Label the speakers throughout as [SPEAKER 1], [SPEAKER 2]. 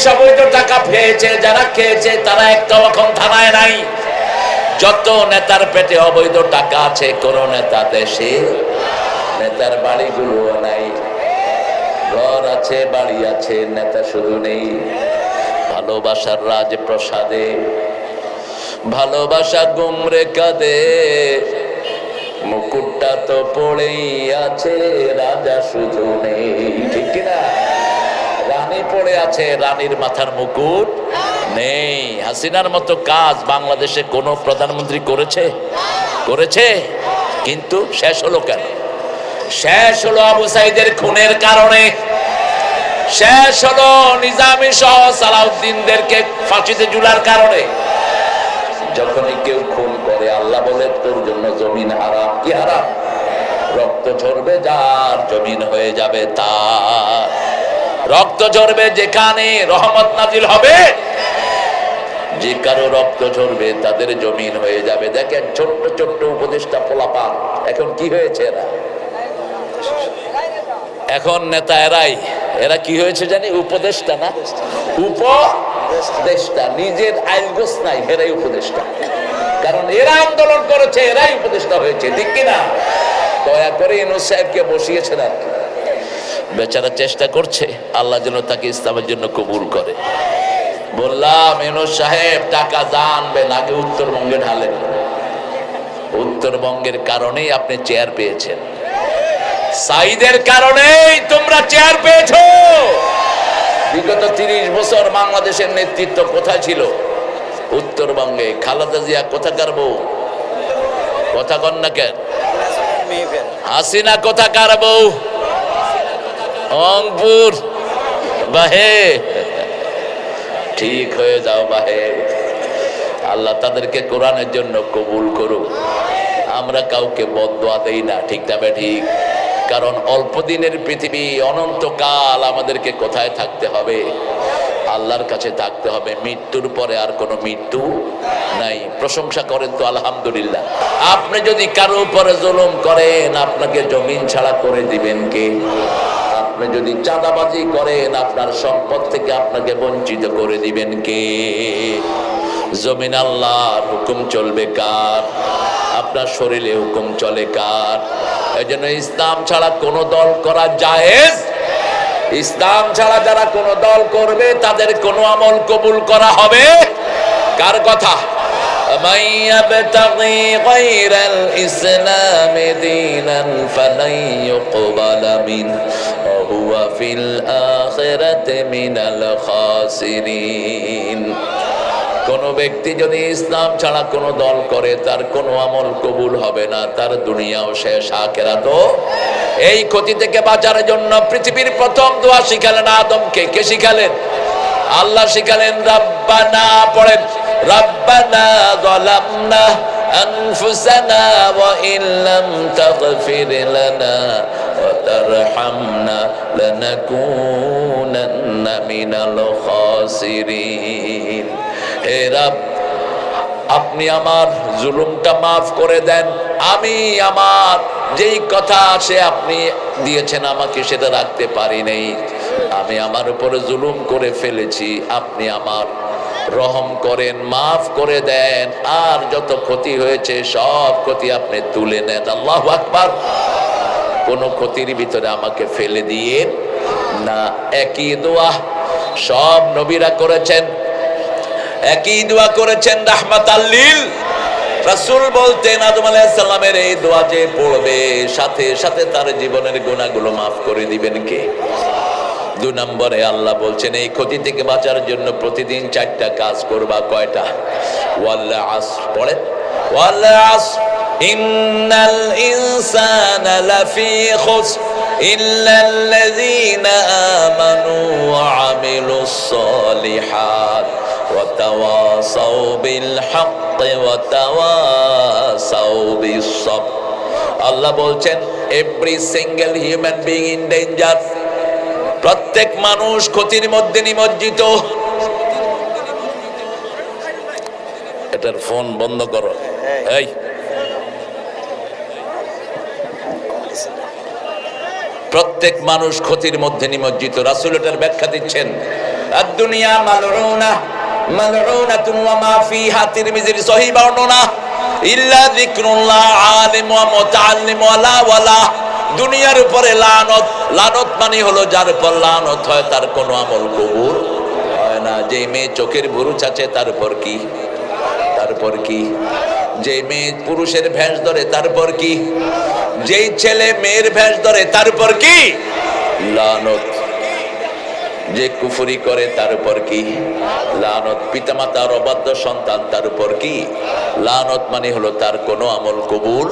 [SPEAKER 1] Police অবৈধ টাকা পেয়েছে, যারা খেয়েছে তারা একটাও এখন থানায় নাই। যত নেতার পেটে অবৈধ টাকা আছে, কোন নেতা দেশে, নেতার বাড়িগুলো নাই, ঘর আছে বাড়ি আছে, নেতা শুধু নেই। ভালোবাসার রাজপ্রসাদে ভালোবাসা গুমরে কাঁদে, মুকুটটা তো পড়েই আছে, রাজা শুধু নেই। ঠিক কিনা? রানী পড়ে আছে, রানীর মাথার মুকুট নেই। হাসিনার মতো কাজ বাংলাদেশে কোন প্রধানমন্ত্রী করেছে? করেছে, কিন্তু শেষ হলো কেন? শেষ হলো আবু সাইদের খুনের কারণে, শেষ হলো নিজামী সহ সালাউদ্দিনদেরকে ফাঁসিতে ঝুলার কারণে। যখনই কেউ খুন করে আল্লাহ বলে তোর জন্য জমিন হারাম। কি হারাম? রক্ত ঝরবে যার, জমিন হয়ে যাবে তার। রক্ত ঝরবে যেখানে রহমত নাজিল হবে, যে কারো রক্ত ঝরবে তাদের জমিন হয়ে যাবে। দেখেন ছোট্ট ছোট্ট উপদেষ্টা পোলাপান এখন কি হয়েছে, এরা এখন নেতা, এরা কি হয়েছে জানি? উপদেষ্টা না, উপদেষ্টা। নিজের আইন গোছ নাই, এরাই উপদেষ্টা। কারণ এরা আন্দোলন করেছে, এরাই উপদেষ্টা হয়েছে। ঠিক কিনা? দয়া করে ইউনূস সাহেবকে বসিয়েছেন আর কি। বেচারা চেষ্টা করছে, আল্লাহ যেন তাকে ইসলামের জন্য কবুল করে। বললাম ইউনূস সাহেব টাকা জানবেন, আগে উত্তরবঙ্গে ঢালেন। উত্তরবঙ্গের কারণেই আপনি চেয়ার পেয়েছেন, সাইদের কারণেই তোমরা চেয়ার পেয়েছো। বিগত 30 বছর বাংলাদেশের নেতৃত্ব কোথায় ছিল? উত্তরবঙ্গে। খালেদা জিয়া কোথাকার বউ? কথা কন না কেন? হাসিনা কোথাকার বউ? রংপুর। বাহে, ঠিক হয়ে যাও বাহে। আল্লাহ তাদেরকে কোরআনের জন্য কবুল করুক। আমরা কাউকে বদদোয়া দেই না, ঠিক না ঠিক? কারণ অল্প দিনের পৃথিবী, অনন্তকাল আমাদেরকে কোথায় থাকতে হবে? আল্লাহর কাছে থাকতে হবে। মৃত্যুর পরে আর কোনো মৃত্যু নাই। প্রশংসা করেন তো আলহামদুলিল্লাহ। আপনি যদি কারো উপরে জুলুম করেন, আপনাকে জমিন ছাড়া করে দিবেন কে? আপনি যদি চাঁদাবাজি করেন, আপনার সম্পদ থেকে আপনাকে বঞ্চিত করে দিবেন কে? জমিন আল্লাহর, হুকুম চলবে কার? আপনার শরীরে হুকুম চলে কার? এজন্য ইসলাম ছাড়া কোনো দল করা জায়েজ। ইসলাম ছাড়া যারা কোনো দল করবে তাদের কোনো আমল কবুল করা হবে কার কথা? মান ইয়াবতাগি গায়রাল ইসলামি দীনান ফালান ইউকবালা মিনহু ওয়া হুয়া ফিল আখিরাতি মিনাল খাসিরিন। কোন ব্যক্তি যদি ইসলাম ছাড়া কোন দল করে, তার কোনো আমল কবুল হবে না, তার দুনিয়াও শেষ, আখিরাতও। এই ক্ষতি থেকে বাঁচার জন্য পৃথিবীর প্রথম দোয়া শিখালেন আদমকে। কে শিখালেন? আল্লাহ শিখালেন। রাব্বানা পড়েন, রাব্বানা যালামনা আনফুসানা ওয়া ইল্লাম তাগফির লানা ওয়া তারহামনা লানাকুনান্না মিনাল খাসিরিন। হে রব, আপনি আমার জুলুমটা মাফ করে দেন। আমি আমার যেই কথা আছে আপনি দিয়েছেন আমাকে, সেটা রাখতে পারি নাই। আমি আমার উপরে জুলুম করে ফেলেছি, আপনি আমার রহম করেন, মাফ করে দেন। আর যত ক্ষতি হয়েছে সব ক্ষতি আপনি তুলে নেন। আল্লাহু আকবার। কোন ক্ষতির ভিতরে আমাকে ফেলে দিয়ে না। একই দোয়া সব নবীরা করেছেন, একই দোয়া করেছেন রাহমাতাল লিল। রাসূল বলতেন আদম আলাইহিস সালামের এই দোয়া যে পড়বে, সাথে সাথে তার জীবনের গুনাহগুলো মাফ করে দিবেন কে? 2 নম্বরে আল্লাহ বলছেন এই ক্ষতি থেকে বাঁচার জন্য প্রতিদিন 4টা কাজ করবা। কয়টা? ওয়াল আসর পড়ে, ওয়াল আসর ইন্নাল ইনসানা লাফি খুসর ইল্লাল্লাযীনা আমানু ওয়া আমিলুস সালিহাত ওয়া তাওয়াসাউ বিল হাক্কি ওয়া তাওয়াসাউ বিস সাবর। আল্লাহ বলছেন every single human being in danger. প্রত্যেক মানুষ ক্ষতির মধ্যে নিমজ্জিত। এটার ফোন বন্ধ করো। এই প্রত্যেক মানুষ ক্ষতির মধ্যে নিমজ্জিত। রাসূল এটার ব্যাখ্যা দিচ্ছেন আদ-দুনিয়া মালউনা মালউনাতুন ওয়া মা ফিহা, তিরমিজির সহিহ বর্ণনা, ইল্লা যিকরুল্লাহ আলিম ওয়া মুতাআল্লিম ওয়ালা ওয়ালা। দুনিয়ার উপরে লানত, লানত মানে হলো যার উপর লানত হয় তার কোনো আমল কবুল হয় না। যে মেয়ে চোখের বুরুচ আছে তার উপর কি, তারপর কি? যে মেয়ে পুরুষের ভেষ ধরে তারপর কি? যেই ছেলে মেয়ের ভেষ ধরে তারপর কি? লানত। যে কুফরি করে তার উপর কি? লানত। পিতামাতার অবাধ্য সন্তান তার উপর কি? লানত মানে হলো তার কোনো আমল কবুল।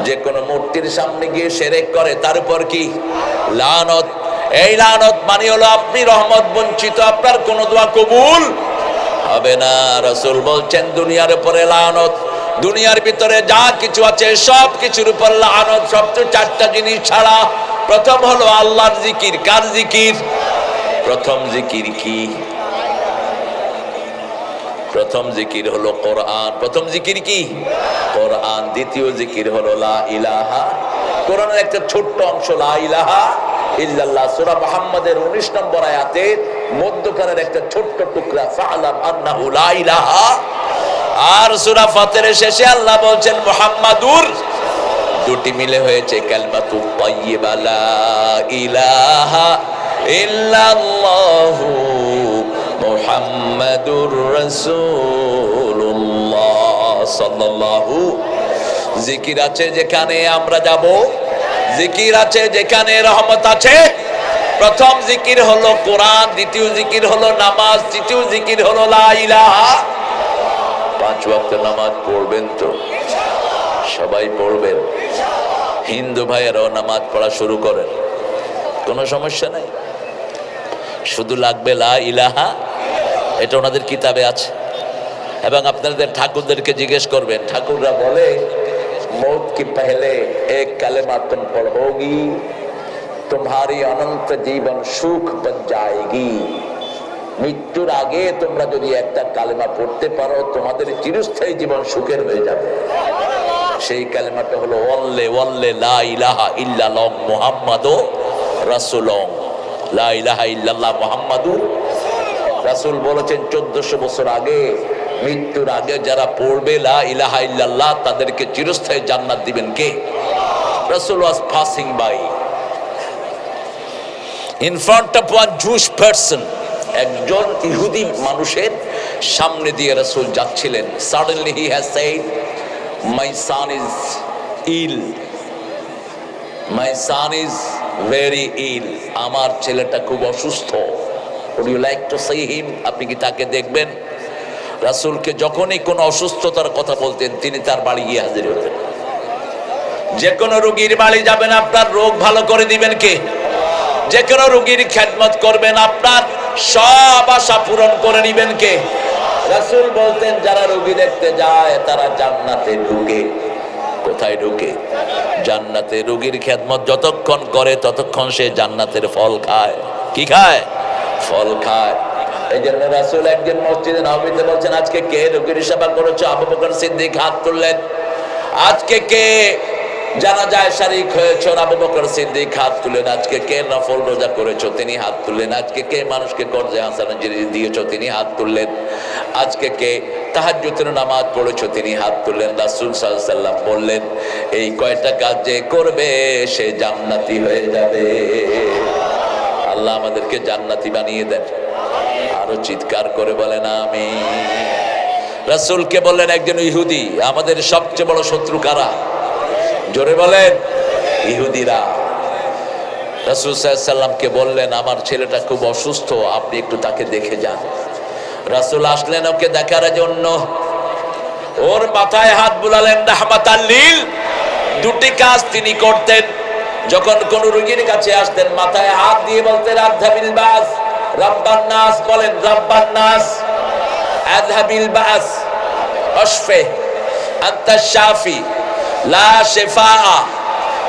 [SPEAKER 1] যে কোনো মূর্তির সামনে গিয়ে শিরক করে তার উপর কি? লানত। এই লানত মানে হলো আপনি রহমত বঞ্চিত, আপনার কোনো দোয়া কবুল হবে না। রাসূল বলছেন দুনিয়ার উপরে লানত, দুনিয়ার ভিতরে যা কিছু আছে সব কিছুর উপর লানত, সবচেয়ে চারটা জিনিস ছাড়া। প্রথম হলো আল্লাহর জিকির। কার জিকির? প্রথম জিকির কি? প্রথম জিকির হলো কোরআন। প্রথম জিকির কি? কোরআন। দ্বিতীয় জিকির হলো লা ইলাহা, কোরআনের একটা ছোট্ট অংশ লা ইলাহা ইল্লাল্লাহ। সূরা মুহাম্মাদের 19 নম্বর আয়াতের মধ্যখানের একটা ছোট্ট টুকরা ফা'লাম আন্নাহু লা ইলাহা। আর সূরা ফাতিরের শেষে আল্লাহ বলছেন মুহাম্মাদুর, দুটি মিলে হয়েছে কালিমাতুত তাইয়্যিবা লা ইলাহা ইল্লাল্লাহু মুহাম্মাদুর রাসূলুল্লাহ সাল্লাল্লাহু। জিকির আছে যেখানে আমরা যাব, জিকির আছে যেখানে রহমত আছে। প্রথম জিকির হলো কোরআন, দ্বিতীয় জিকির হলো নামাজ, তৃতীয় জিকির হলো লা ইলাহা। 5 ওয়াক্ত নামাজ পড়বেন তো? সবাই পড়বেন। হিন্দু ভাইয়েরাও নামাজ পড়া শুরু করেন, কোনো সমস্যা নাই। শুধু লাগবে লা ইলাহা, এটা ওনাদের কিতাবে আছে। এবং আপনাদের ঠাকুরদেরকে জিজ্ঞেস করবেন, ঠাকুররা বলে मौत के पहले एक कलेमा तुम पढ़ोगी, तुम्हारी अनंत जीवन सुख बन जाएगी। মৃত্যুর আগে তোমরা যদি একটা কালেমা পড়তে পারো তোমাদের চিরস্থায়ী জীবন সুখের হয়ে যাবে। সেই কালেমাটা হলো ওয়াল্লে ওয়াল্লে লা ইলাহা ইল্লাল্লাহ মুহাম্মাদুর রাসূলুল্লাহ। লা ইলাহা ইল্লাল্লাহ মুহাম্মাদুর রাসূল বলেছেন 1400 বছর আগে, মৃত্যুর আগে যারা পড়বে লা ইলাহা ইল্লাল্লাহ তাদেরকে চিরস্থায়ী জান্নাত দিবেন কে? রাসূল was passing by in front of one Jewish person, একজন ইহুদি মানুষের সামনে দিয়ে রাসূল যাচ্ছিলেন। suddenly he has said my son is ill, my son is very ill, আমার ছেলেটা খুব অসুস্থ, would you like to see him? আপনি কি তাকে দেখবেন? রাসূলকে যখনই কোনো অসুস্থতার কথা বলতেন তিনি তার বাড়ি গিয়ে হাজির হতেন। যে কোনো রোগীর বাড়ি যাবেন, আপনার রোগ ভালো করে দিবেন কে? যে কোনো রোগীর খেদমত করবেন, আপনার সব আশা পূরণ করে নিবেন কে? রাসূল বলতেন যারা রোগী দেখতে যায় তারা জান্নাতে ঢুকে। কোথায় ঢুকে? জান্নাতে। রোগীর খেদমত যতক্ষণ করে ততক্ষণ সে জান্নাতের ফল খায়। কি খায়? ফল খায়। এই জন্য রাসূল একজন মসজিদে নববীতে বলছেন আজকে কে রোগীর সেবা করেছো? আবু বকর সিদ্দিক হাত তুললেন। আজকে কে জানাজায় শারীক হয়েছো? আবু বকর সিদ্দিক হাত তুললেন। আজকে কে নফল রোজা করেছো? তিনি হাত তুললেন। আজকে কে মানুষকে কর্জে হাসানা দিয়েছো? তিনি হাত তুললেন। আজকে কে তাহাজ্জুদের নামাজ পড়েছো? তিনি হাত তুললেন। রাসূল সাল্লাল্লাহু আলাইহি ওয়াসাল্লাম বললেন এই কয়টা কাজ যে করবে সে জান্নাতি হয়ে যাবে। আল্লাহ আমাদেরকে জান্নাতি বানিয়ে দেন। আরো চিৎকার করে বলেন আমিন। রাসূলকে বললেন একজন ইহুদি, আমাদের সবচেয়ে বড় শত্রু কারা? জোরে বলেন। ইহুদিরা। রাসূল সাল্লাল্লাহু আলাইহি ওয়াসাল্লামকে বললেন আমার ছেলেটা খুব অসুস্থ, আপনি একটু তাকে দেখে যান। রাসূল আসলেন ওকে দেখার জন্য। ওর মাথায় হাত বুলালেন রাহমাতাল লিল। দুটি কাজ তিনি করতেন। যখন কোন রোগীর কাছে আসতেন মাথায় হাত দিয়ে বলতেন আযহাবিল বাস, রাব্বান নাস, বলেন রাব্বান নাস, আযহাবিল বাস, আশফি আনতা শাফি, লা শিফা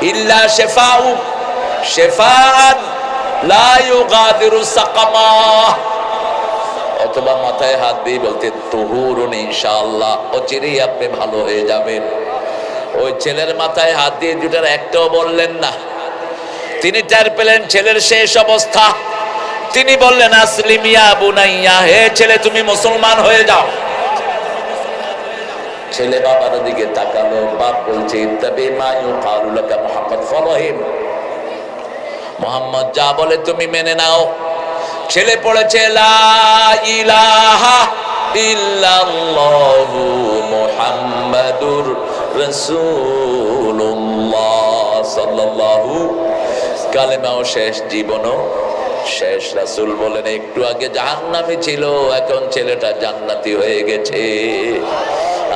[SPEAKER 1] ইল্লা শিফাউ, শিফাআন লা ইউগাদিরু সাকামা। অথবা মাথায় হাত দিয়ে বলতেন তুহুরুন ইনশাআল্লাহ, অচিরেই আপনি ভালো হয়ে যাবেন। ওই ছেলের মাথায় হাত দিয়ে দুটার একটাও বললেন না। তিনি টের পেলেন ছেলের শেষ অবস্থা। তিনি বললেন আসলিম ইয়া বুনাইয়া, হে ছেলে তুমি মুসলমান হয়ে যাও। ছেলে বাবার দিকে তাকালো, বাপ বলছে ইত্তাবি মা ইউকালু লাকা মুহাম্মদ, ফলো হিম, মুহাম্মদ যা বলে তুমি মেনে নাও। ছেলে পড়েছে লা ইলাহা ইল্লাল্লাহু মুহাম্মাদুর রাসূলুল্লাহ সাল্লাল্লাহু, কালেমাও শেষ, জীবনও শেষ। রাসূল বলেন একটু আগে জাহান্নামী ছিল, এখন ছেলেটা জান্নাতি হয়ে গেছে।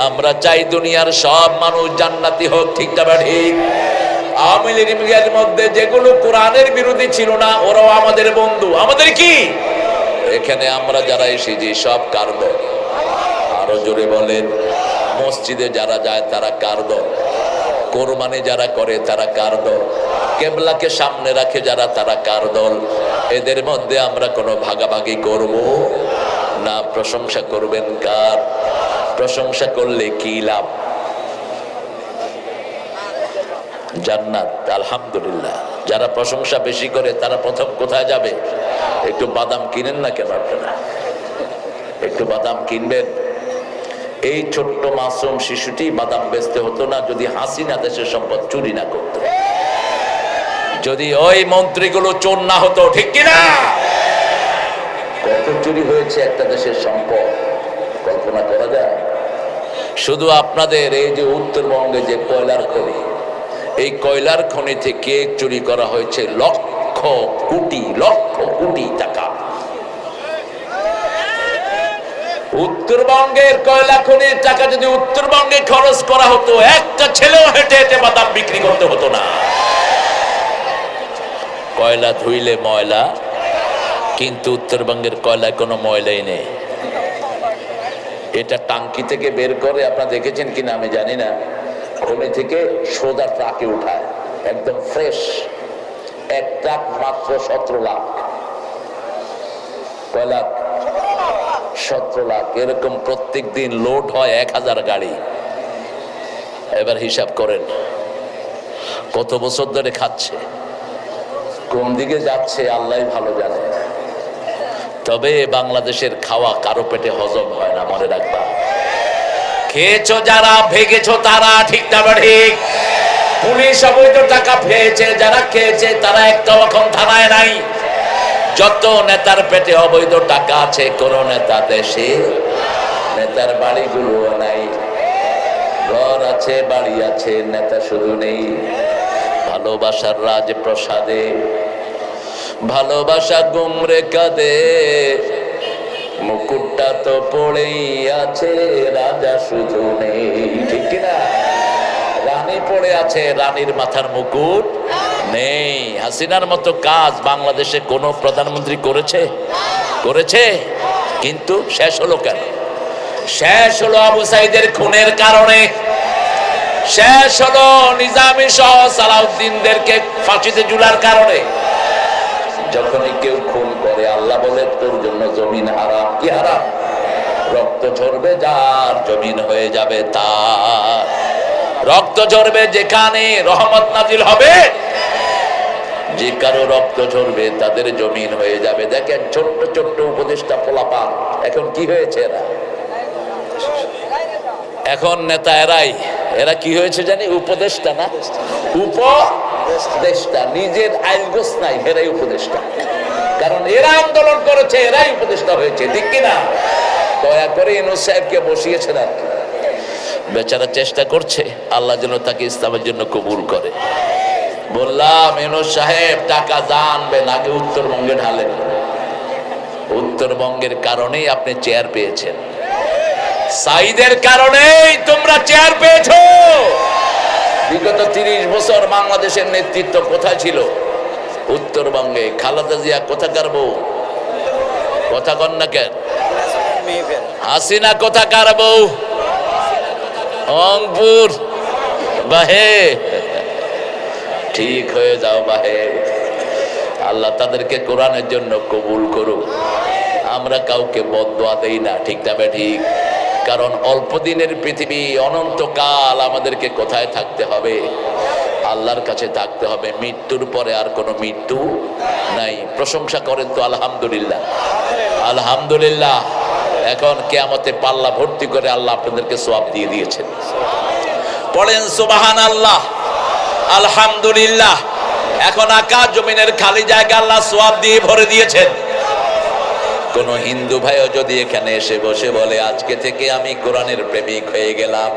[SPEAKER 1] আমরা চাই দুনিয়ার সব মানুষ জান্নাতি হোক, ঠিক না ঠিক? আওয়ামী লীগের মধ্যে যেগুলো কোরআনের বিরোধী ছিল না, ওরাও আমাদের বন্ধু। আমাদের কি এখানে আমরা যারা এসেছি সব কার দল? আরো জোরে বলেন। মসজিদে যারা যায় তারা কার দল? কোরবানি যারা করে তারা কার দল? কেবলাকে সামনে রাখে যারা, তারা কার দল? এদের মধ্যে আমরা কোনো ভাগাভাগি করব না। প্রশংসা করবেন কার? প্রশংসা করলে কি লাভ? জান্নাত, আলহামদুলিল্লাহ। যারা প্রশংসা বেশি করে তারা প্রথম কোথায় যাবে? একটু বাদাম কিনেন না কেন আপনারা? একটু বাদাম কিনবেন। এই ছোট্ট মাসুম শিশুটি বাদাম বেচতে হতো না যদি হাসিনা দেশের সম্পদ চুরি না করতো, যদি ওই মন্ত্রীগুলো চোর না হতো, ঠিক কিনা? কত চুরি হয়েছে একটা দেশের সম্পদ, কল্পনা করা যায়? শুধু আপনাদের এই যে উত্তরবঙ্গে যে কয়লার খনি, এই কয়লার খনি থেকে চুরি করা হয়েছে লক্ষ কোটি টাকা। উত্তরবঙ্গের কয়লা খনির টাকা যদি উত্তরবঙ্গে খরচ করা হতো, একটা ছেলেও হেঁটে হেঁটে বাদাম বিক্রি করতে হতো না। কয়লা ধুইলে ময়লা, কিন্তু উত্তরবঙ্গের কয়লায় কোনো ময়লাই নেই। এটা টাঙ্কি থেকে বের করে, আপনারা দেখেছেন কিনা আমি জানি না, খনি থেকে সোজা ট্রাকে উঠায়, একদম ফ্রেশ। এক ট্রাক মাত্র 17 লাখ কয়লা, 17 লাখ। এরকম প্রত্যেক দিন লোড হয় 1000 গাড়ি। এবার হিসাব করেন কত বছর ধরে খাচ্ছে, কোন দিকে যাচ্ছে আল্লাহ ভালো জানে। তবে বাংলাদেশের খাওয়া কারো পেটে হজম হয় না, মনে রাখবা। খেয়েছো যারা, ভেগেছো তারা, ঠিক না ঠিক? পুলিশ অবৈধ টাকা পেয়েছে, যারা খেয়েছে তারা একটাও এখন থানায় নাই। যত নেতার পেটে অবৈধ টাকা আছে, কোন নেতা দেশে, নেতার বাড়িগুলো নাই। ঘর আছে, বাড়ি আছে, নেতা শুধু নেই। ভালোবাসার রাজপ্রসাদে ভালোবাসা গুমরে কাঁদে, মুকুটটা তো পড়েই আছে, রাজা শুধু নেই, ঠিক কিনা? রানী পড়ে আছে, রানীর মাথার মুকুট নেই। হাসিনার মতো কাজ বাংলাদেশে কোন প্রধানমন্ত্রী করেছে? কিন্তু শেষ হলো কেন? শেষ হলো আবু সাইদের খুনের কারণে, শেষ হলো নিজামী সহ সালাউদ্দিনদেরকে ফাঁসিতে ঝুলার কারণে। যখনই কেউ খুন করে আল্লাহ বলে তোর জন্য জমিন হারাম। কি হারাম? রক্ত ঝরবে যার, জমিন হয়ে যাবে তার। রক্ত ঝরবে যেখানে, রহমত নাজিল হবে। যে কারো রক্ত ঝরবে তাদের জমিন হয়ে যাবে। দেখেন ছোট্ট ছোট্ট উপদেষ্টা পোলাপান এখন কি হয়েছে? এখন নেতা এরা কি হয়েছে জানি? উপদেষ্টা না, উপদেষ্টা। নিজের আইলগোস নাই, এরাই উপদেষ্টা। কারণ এরা আন্দোলন করেছে, এরাই উপদেষ্টা হয়েছে, ঠিক কিনা? দয়া করে ইউনূস সাহেবকে বসিয়েছেন আর কি। বেচারা চেষ্টা করছে, আল্লাহ যেন তাকে ইসলামের জন্য কবুল করে। বললাম ইউনূস সাহেব টাকা জানবেন, আগে উত্তরবঙ্গে ঢালেন। উত্তরবঙ্গের কারণেই আপনি চেয়ার পেয়েছেন, সাইদের কারণেই তোমরা চেয়ার পেয়েছো। বিগত 30 বছর বাংলাদেশের নেতৃত্ব কোথায় ছিল? উত্তরবঙ্গে। খালেদা জিয়া কোথাকার বউ? কথা কন না কেন? হাসিনা কোথাকার বউ? রংপুর। বাহে, ঠিক হয়ে যাও বাহে। আল্লাহ তাদেরকে কোরআনের জন্য কবুল করুক। আমরা কাউকে বদদোয়া দেই না, ঠিক না ঠিক? কারণ অল্প দিনের পৃথিবী, অনন্তকাল আমাদেরকে কোথায় থাকতে হবে? আল্লাহর কাছে থাকতে হবে। মৃত্যুর পরে আর কোনো মৃত্যু নাই। প্রশংসা করেন তো আলহামদুলিল্লাহ, আলহামদুলিল্লাহ। এখন কিয়ামতে পাল্লা ভর্তি করে আল্লাহ আপনাদেরকে সওয়াব দিয়ে দিয়েছেন। পড়েন সুবহানাল্লাহ, আলহামদুলিল্লাহ। এখন আকাশ জমিনের খালি জায়গা আল্লাহ সওয়াব দিয়ে ভরে দিয়েছেন। কোন হিন্দু ভাইও যদি এখানে এসে বসে বলে আজকে থেকে আমি কোরআনের প্রেমিক হয়ে গেলাম,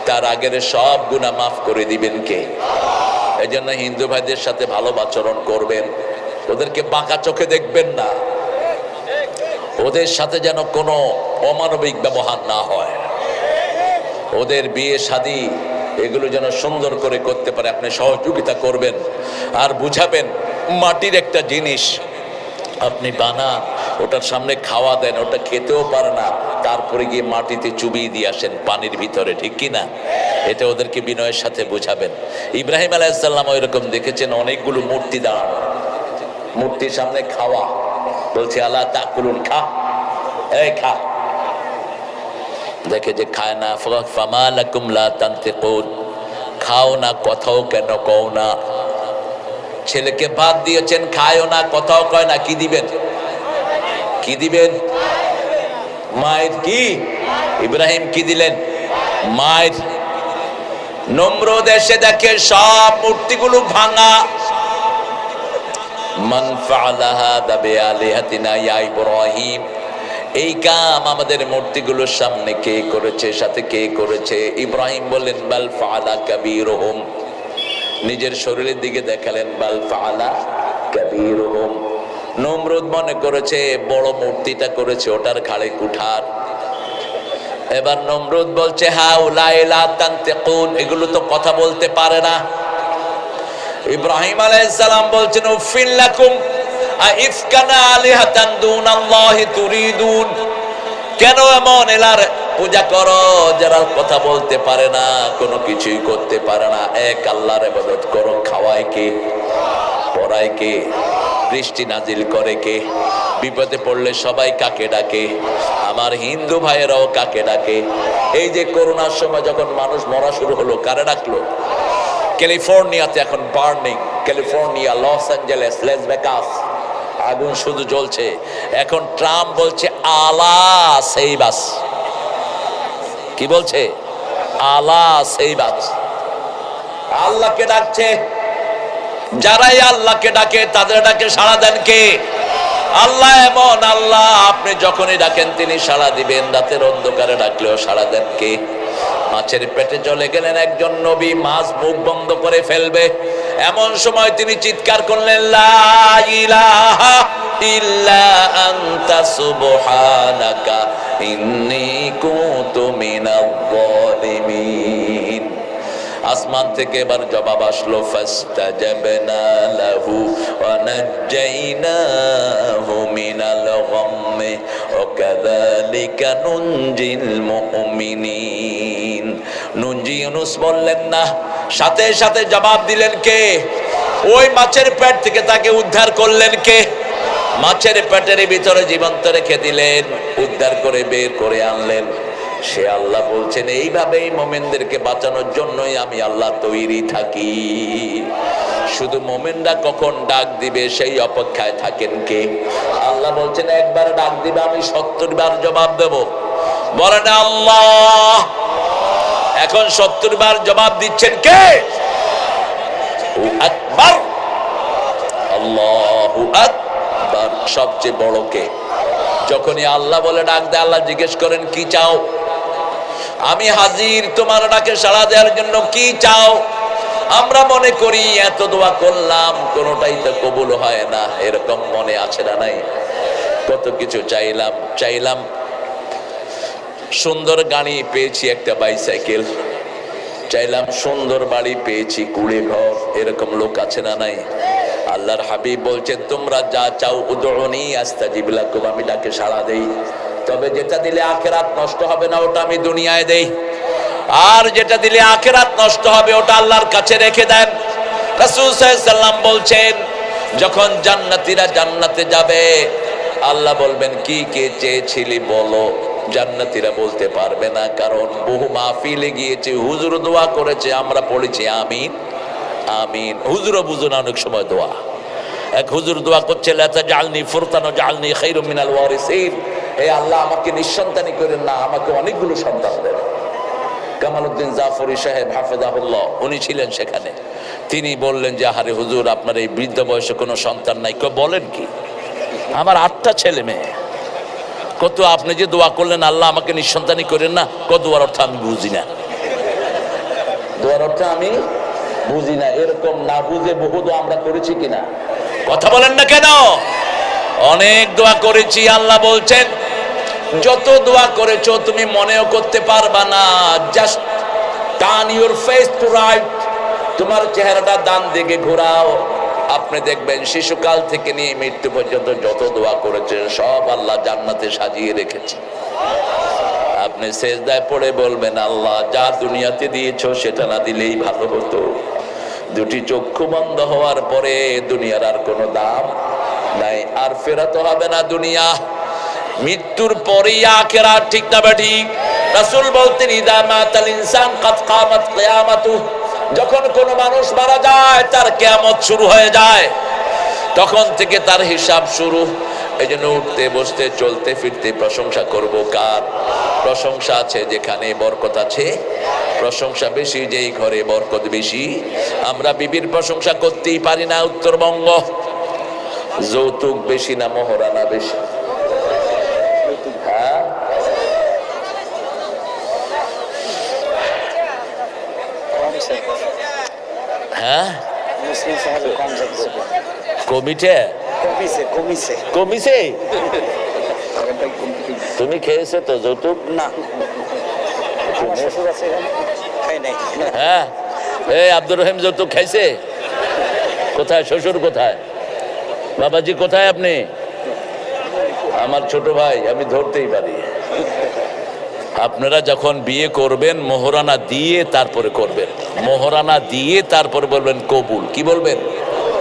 [SPEAKER 1] তার আগের সব গুনাহ মাফ করে দিবেন কে? এই জন্য হিন্দু ভাইদের সাথে ভালো আচরণ করবেন, ওদেরকে বাঁকা চোখে দেখবেন না, ওদের সাথে যেন কোনো অমানবিক ব্যবহার না হয়। ওদের বিয়ে শাদী এগুলো যেন সুন্দর করে করতে পারে, আপনি সহযোগিতা করবেন আর বুঝাবেন মাটির একটা জিনিস আপনি বানান, ওটার সামনে খাওয়া দেন, ওটা খেতেও পারে না, তারপরে গিয়ে মাটিতে চুবিয়ে দিয়ে আসেন পানির ভিতরে, ঠিক কিনা? এটা ওদেরকে বিনয়ের সাথে বুঝাবেন। ইব্রাহিম আলাইহিস সালাম ওইরকম দেখেছেন অনেকগুলো মূর্তি দাঁড়ানো, মূর্তির সামনে খাওয়া, বলছে আল্লাহ তাকুলুন, খা, এই খা, দেখে যে খায় না। ফামা লাকুম লা তানতিকুন, খাও না, কথাও কেন কও না? ছেলেকে ভাত দিয়েছেন, খায়ও না, কথাও কয় না, কি দিবেন? কি দিবেন? মায়ের কি? ইব্রাহিম কি দিলেন? মায়ের। নমরুদ এসে দেখে সব মূর্তিগুলো ভাঙা। মান ফাআলা হাদা বিআলিহাতিনা ইয়া ইব্রাহিম, এই কাম আমাদের মূর্তিগুলোর সামনে কে করেছে, সাথে কে করেছে? ইব্রাহিম বললেন বাল ফাআলা কাবীরুহুম, নিজের শরীরের দিকে দেখালেন, বাল ফাআলা কাবীরুহুম। নমরুদ মনে করেছে বড় মূর্তিটা করেছে ওটার ঘাড়ে কুঠার। এবার নমরুদ বলছে হাউলাই লা তানতিকুন, এগুলো তো কথা বলতে পারে না। ইব্রাহিম আলাইহিস সালাম বলছেন উফিল লাকুম আইফকানা আলিহাতান দুনাল্লাহি তুরিদুন, কেন এমন এলার পূজা করো যারা কথা বলতে পারে না, কোনো কিছুই করতে পারে না? এক আল্লাহর ইবাদত করো। খাওয়ায় কে? পড়ায় কে? বৃষ্টি নাজিল করে কে? বিপদে পড়লে সবাই কাকে ডাকে? আমার হিন্দু ভাইয়েরাও কাকে ডাকে? এই যে করোনার সময় যখন মানুষ মরা শুরু হলো, কারে ডাকলো? ক্যালিফোর্নিয়াতে এখন burning, California, Los Angeles, Las Vegas, আগুন শুধু জ্বলছে। এখন ট্রাম্প বলছে আলা সেইবাস, কি বলছে? আলা সেইবাস, আল্লাহকে ডাকছে। যারাই আল্লাহকে ডাকে তাদের ডাকে সাড়া দেন কে? আল্লাহ এমন আল্লাহ, আপনি যখনই ডাকেন তিনি সাড়া দিবেন। রাতের অন্ধকারে ডাকলেও সাড়া দেন কে? মাছের পেটে চলে গেলেন একজন নবী, মাছ মুখ বন্ধ করে ফেলবে, এমন সময় তিনি চিৎকার করলেন লা ইলাহা ইল্লা আনতা সুবহানাকা ইন্নী কুনতু মিনাজ জালিমিন। আসমান থেকে এবার জবাব আসলো ফাস্তাজাবনা লাহু ওয়া নাজাইনাহু মিনাল গাম্মি ওয়া কাযালিকা নুনজিল মুমিনিন। নুনজি ইউনুস বললেন না, সাথে সাথে জবাব দিলেন কে? ওই মাছের পেট থেকে তাকে উদ্ধার করলেন কে? মাছের পেটের ভিতরে জীবন্ত রেখে দিলেন, উদ্ধার করে বের করে আনলেন। সে আল্লাহ বলছেন এইভাবেই মোমেনদেরকে বাঁচানোর জন্যই আমি আল্লাহ তৈরি থাকি। শুধু মোমেনরা কখন ডাক দিবে সেই অপেক্ষায় থাকেন কে? আল্লাহ বলছেন একবার ডাক দিবে আমি 70 বার জবাব দেব। বলেন আল্লাহ। এখন 70 বার জবাব দিচ্ছেন কে? আকবার, আল্লাহু আকবার, সবচেয়ে বড় কে? যখনই আল্লাহ বলে ডাক দেয় আল্লাহ জিজ্ঞেস করেন কি চাও? আমি হাজির তোমার ডাকে সাড়া দেওয়ার জন্য, কি চাও? আমরা মনে করি এত দোয়া করলাম কোনোটাই তো কবুল হয় না, এরকম মনে আছে না নাই? কত কিছু চাইলাম, সুন্দর গাড়ি পেয়েছি, একটা বাইসাইকেল চাইলাম, সুন্দর বাড়ি পেয়েছি, কুড়ে ঘর, এরকম লোক আছে না নাই? আল্লাহর হাবিব বলছেন তোমরা যা চাও উদউনি আস্তাজিব লাকুম, আমি ডাকে সাড়া দেই। তবে যেটা দিলে আখিরাত নষ্ট হবে না ওটা আমি দুনিয়ায় দেই, আর যেটা দিলে আখিরাত নষ্ট হবে ওটা আল্লাহর কাছে রেখে দেন। রাসূল সাল্লাল্লাহু আলাইহি সাল্লাম বলছেন যখন জান্নাতীরা জান্নাতে যাবে আল্লাহ বলবেন কি কে চেয়েছিলি বলো। জান্নাতীরা বলতে পারবে না, কারণ বহু মাহফিলে গিয়েছে, হুজুর দোয়া করেছে, আমরা পড়েছি আমিন, আমিন। হুজুরও বুঝো না অনেক সময় দোয়া। এক হুজুর দোয়া করছে, লা তাজআলনি ফুরতান ওয়াজআলনি খায়রুম মিনাল ওয়ারিসিন, হে আল্লাহ আমাকে নিঃসন্তানী করেন না, আমাকে অনেকগুলো সন্তান দেন। কামালউদ্দিন জাফরি সাহেব হাফেজাহুল্লাহ উনি ছিলেন সেখানে। তিনি বললেন যে আরে হুজুর আপনার এই বৃদ্ধ বয়সে কোনো সন্তান নাই। বলেন কি? আমার 8টা ছেলে মেয়ে। কত আপনি যে দোয়া করলেন আল্লাহ আমাকে নিঃসন্তানী করেন না, দোয়ার অর্থ আমি বুঝি না। দোয়ার অর্থ আমি বুঝি না। এরকম না বুঝে বহু দোয়া আমরা করেছি কিনা? কথা বলেন না কেন? অনেক দোয়া করেছি। আল্লাহ বলছেন যত দোয়া করেছো তুমি মনেও করতে পারবা না। Just turn your face to right, তোমার চেহারাটা ডান দিকে ঘোরাও, আপনি দেখবেন শিশুকাল থেকে নিয়ে মৃত্যু পর্যন্ত যত দোয়া করেছেন সব আল্লাহ জান্নাতে সাজিয়ে রেখেছে। আপনি সেজদায় পড়ে বলবেন আল্লাহ যা দুনিয়াতে দিয়েছো সেটা না দিলেই ভালো হতো। দুটি চক্ষু বন্ধ হওয়ার পরে দুনিয়ার আর কোনো দাম নাই, আর ফেরত হবে না দুনিয়া। মৃত্যুর পরেই আখিরাত, ঠিক না ঠিক? রাসূল বলতেন ইদা মাতাল ইনসান কাদ কামাত কিয়ামাতুহু, যখন কোন মানুষ মারা যায় তার কিয়ামত শুরু হয়ে যায়, তখন থেকে তার হিসাব শুরু। এজন্য উঠতে বসতে চলতে ফিরতে প্রশংসা করব কার? প্রশংসা আছে যেখানে বরকত আছে, প্রশংসা বেশি যেই ঘরে বরকত বেশি। আমরা বিবির প্রশংসা করতেই পারি না উত্তরবঙ্গ। যৌতুক বেশি না মোহরানা বেশি? হ্যাঁ, হ্যাঁ কমিটে কমিছে। তুমি খেয়েছো তো যৌতুক? না। হ্যাঁ, এই আব্দুর রহিম যৌতুক খাইছে? কোথায় শ্বশুর? কোথায় বাবাজি? কোথায় আপনি? আমার ছোট ভাই, আমি ধরতেই পারি। আপনারা যখন বিয়ে করবেন মোহরানা দিয়ে তারপরে করবেন, মোহরানা দিয়ে তারপরে বলবেন কবুল। কি বলবেন?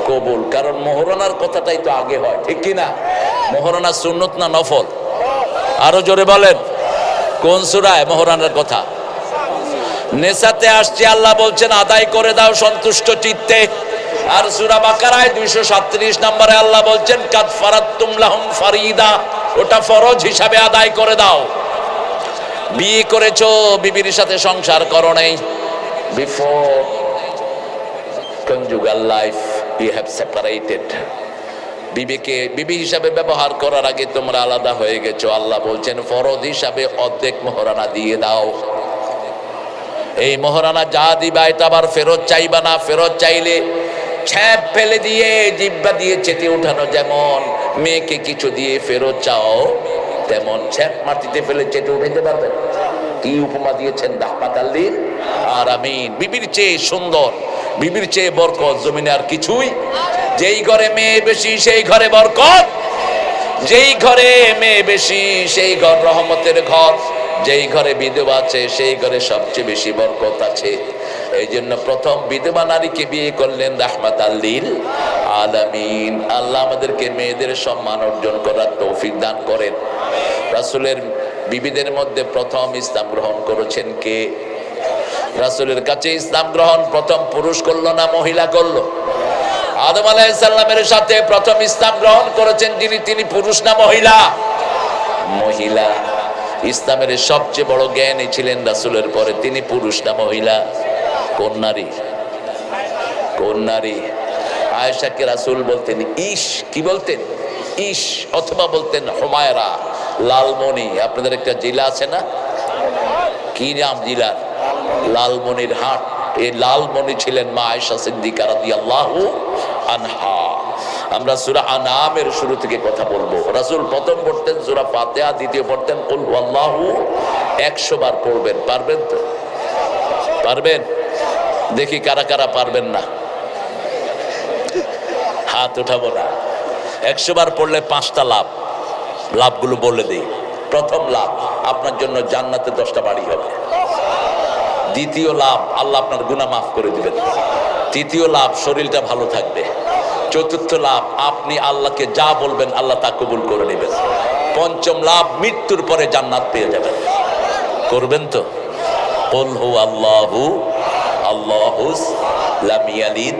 [SPEAKER 1] কবুল। কারণ মোহরানার কথাটাই তো আগে হয়, ঠিক কি না? মোহরানা সুন্নত না নফল? আরো জোরে বলেন। কোন সূরায় মোহরানার কথা? নেসাতে আসছে, আল্লাহ বলছেন আদায় করে দাও সন্তুষ্ট চিত্তে। আর সূরা বাকারায় 237 নম্বরে আল্লাহ বলছেন কাদ ফারাতুম লাহুম ফারিদা, ওটা ফরজ হিসাবে আদায় করে দাও। বিয়ে করেছো, বিবির সাথে সংসার করো নাই, before conjugal life you have separated. বিবিকে বিবি হিসাবে ব্যবহার করার আগে তোমরা আলাদা হয়ে গেছো। আল্লাহ বলছেন ফরজ হিসাবে অর্ধেক মোহরানা দিয়ে দাও। এই মোহরানা যা দিবা এটা আবার ফেরত চাইবা না। ফেরত চাইলে ছ্যাপ ফেলে দিয়ে জিব্বা দিয়ে চেটে উঠানো, যেমন মেয়েকে কিছু দিয়ে ফেরত চাও তেমন ছ্যাপ মাটিতে ফেলে চেটে উঠাইতে পারবেন? কি উপমা দিয়েছেন রাহমাতাল লিল আলামিন। বিবির চেয়ে সুন্দর, বিবির চেয়ে বরকত জমিনে আর কিছুই। যেই ঘরে মেয়ে বেশি সেই ঘরে বরকত, যেই ঘরে মেয়ে বেশি সেই ঘর রহমতের ঘর, যেই ঘরে বিধবা আছে সেই ঘরে সবচেয়ে বেশি বরকত আছে। এই জন্য প্রথম বিধবা নারীকে বিয়ে করলেন রাহমাতাল লিল আলামিন। আল্লাহ আমাদেরকে মেয়েদের সম্মান অর্জন করার তৌফিক দান করেন। রাসূলের বিবিদের মধ্যে প্রথম ইসলাম গ্রহণ করেছেন কে? রাসূলের কাছে ইসলাম গ্রহণ প্রথম পুরুষ করলো না মহিলা করলো? আদম আলাইহিস সালামের সাথে প্রথম ইসলাম গ্রহণ করেছেন যিনি, তিনি পুরুষ না মহিলা? মহিলা। ইসলামের সবচেয়ে বড় জ্ঞানী ছিলেন রাসূলের পরে, তিনি পুরুষ না মহিলা? কোন নারী? কোন নারী? আয়েশাকে রাসূল বলতেন ইশ। কি বলতেন? ইশ। অথবা বলতেন হুমায়রা, লালমণি। আপনাদের একটা জেলা আছে না, কি নাম জেলার? লালমনির হাট। এই লালমণি ছিলেন মা আয়েশা সিদ্দিকা রাদিয়াল্লাহু আনহা। আমরা সূরা আনআমের শুরু থেকে কথা বলবো। রাসূল প্রথম পড়তেন সূরা ফাতিহা, দ্বিতীয় পড়তেন কুল হুয়াল্লাহু 100 বার পড়বেন। পারবেন তো? পারবেন? দেখি কারা কারা পারবেন না, হাত উঠাবো না। 100 বার পড়লে 5টা লাভ। লাভগুলো বলে দিই। প্রথম লাভ, আপনার জন্য জান্নাতে 10টা বাড়ি হবে। দ্বিতীয় লাভ, আল্লাহ আপনার গুনাহ মাফ করে দিবেন। তৃতীয় লাভ, শরীরটা ভালো থাকবে। চতুর্থ লাভ, আপনি আল্লাহকে যা বলবেন আল্লাহ তা কবুল করে নেবেন। পঞ্চম লাভ, মৃত্যুর পরে জান্নাত পেয়ে যাবেন। করবেন তো? কুল হু আল্লাহু আল্লাহুস লাম ইয়ালিদ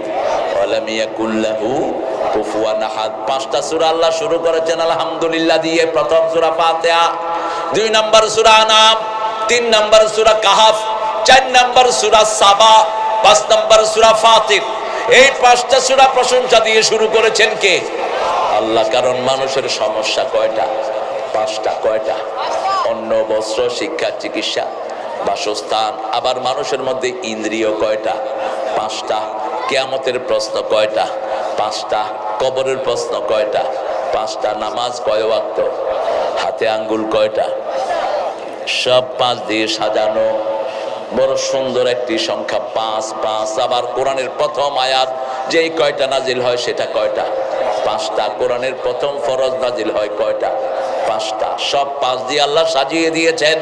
[SPEAKER 1] ওয়া লাম ইয়াকুল লাহু কুফুয়ান আহাদ। 5টা সূরা আল্লাহ শুরু করেছেন আলহামদুলিল্লাহ দিয়ে। প্রথম সূরা ফাতিহা, 2 নম্বর সূরা আনাম, 3 নম্বর সূরা কাহাফ, 4 নম্বর সূরা সাবা, 5 নম্বর সূরা ফাতির। এই 5টা সূরা প্রশংসা দিয়ে শুরু করেছেন কে? আল্লাহ। কারণ মানুষের সমস্যা কয়টা? 5টা। কয়টা? অন্ন, বস্ত্র, শিক্ষা, চিকিৎসা, বাসস্থান। আবার মানুষের মধ্যে ইন্দ্রিয় কয়টা? 5টা। কিয়ামতের প্রশ্ন কয়টা? 5টা। কবরের প্রশ্ন কয়টা? 5টা। নামাজ কয় ওয়াক্ত? হাতে আঙ্গুল কয়টা? সব 5 দিয়ে সাজানো। বড় সুন্দর একটি সংখ্যা 5 5। আবার কোরআনের প্রথম আয়াত যেই কয়টা নাজিল হয় সেটা কয়টা? 5টা। কোরআনের প্রথম ফরজ নাজিল হয় কয়টা? 5টা। সব 5 দিয়ে আল্লাহ সাজিয়ে দিয়েছেন।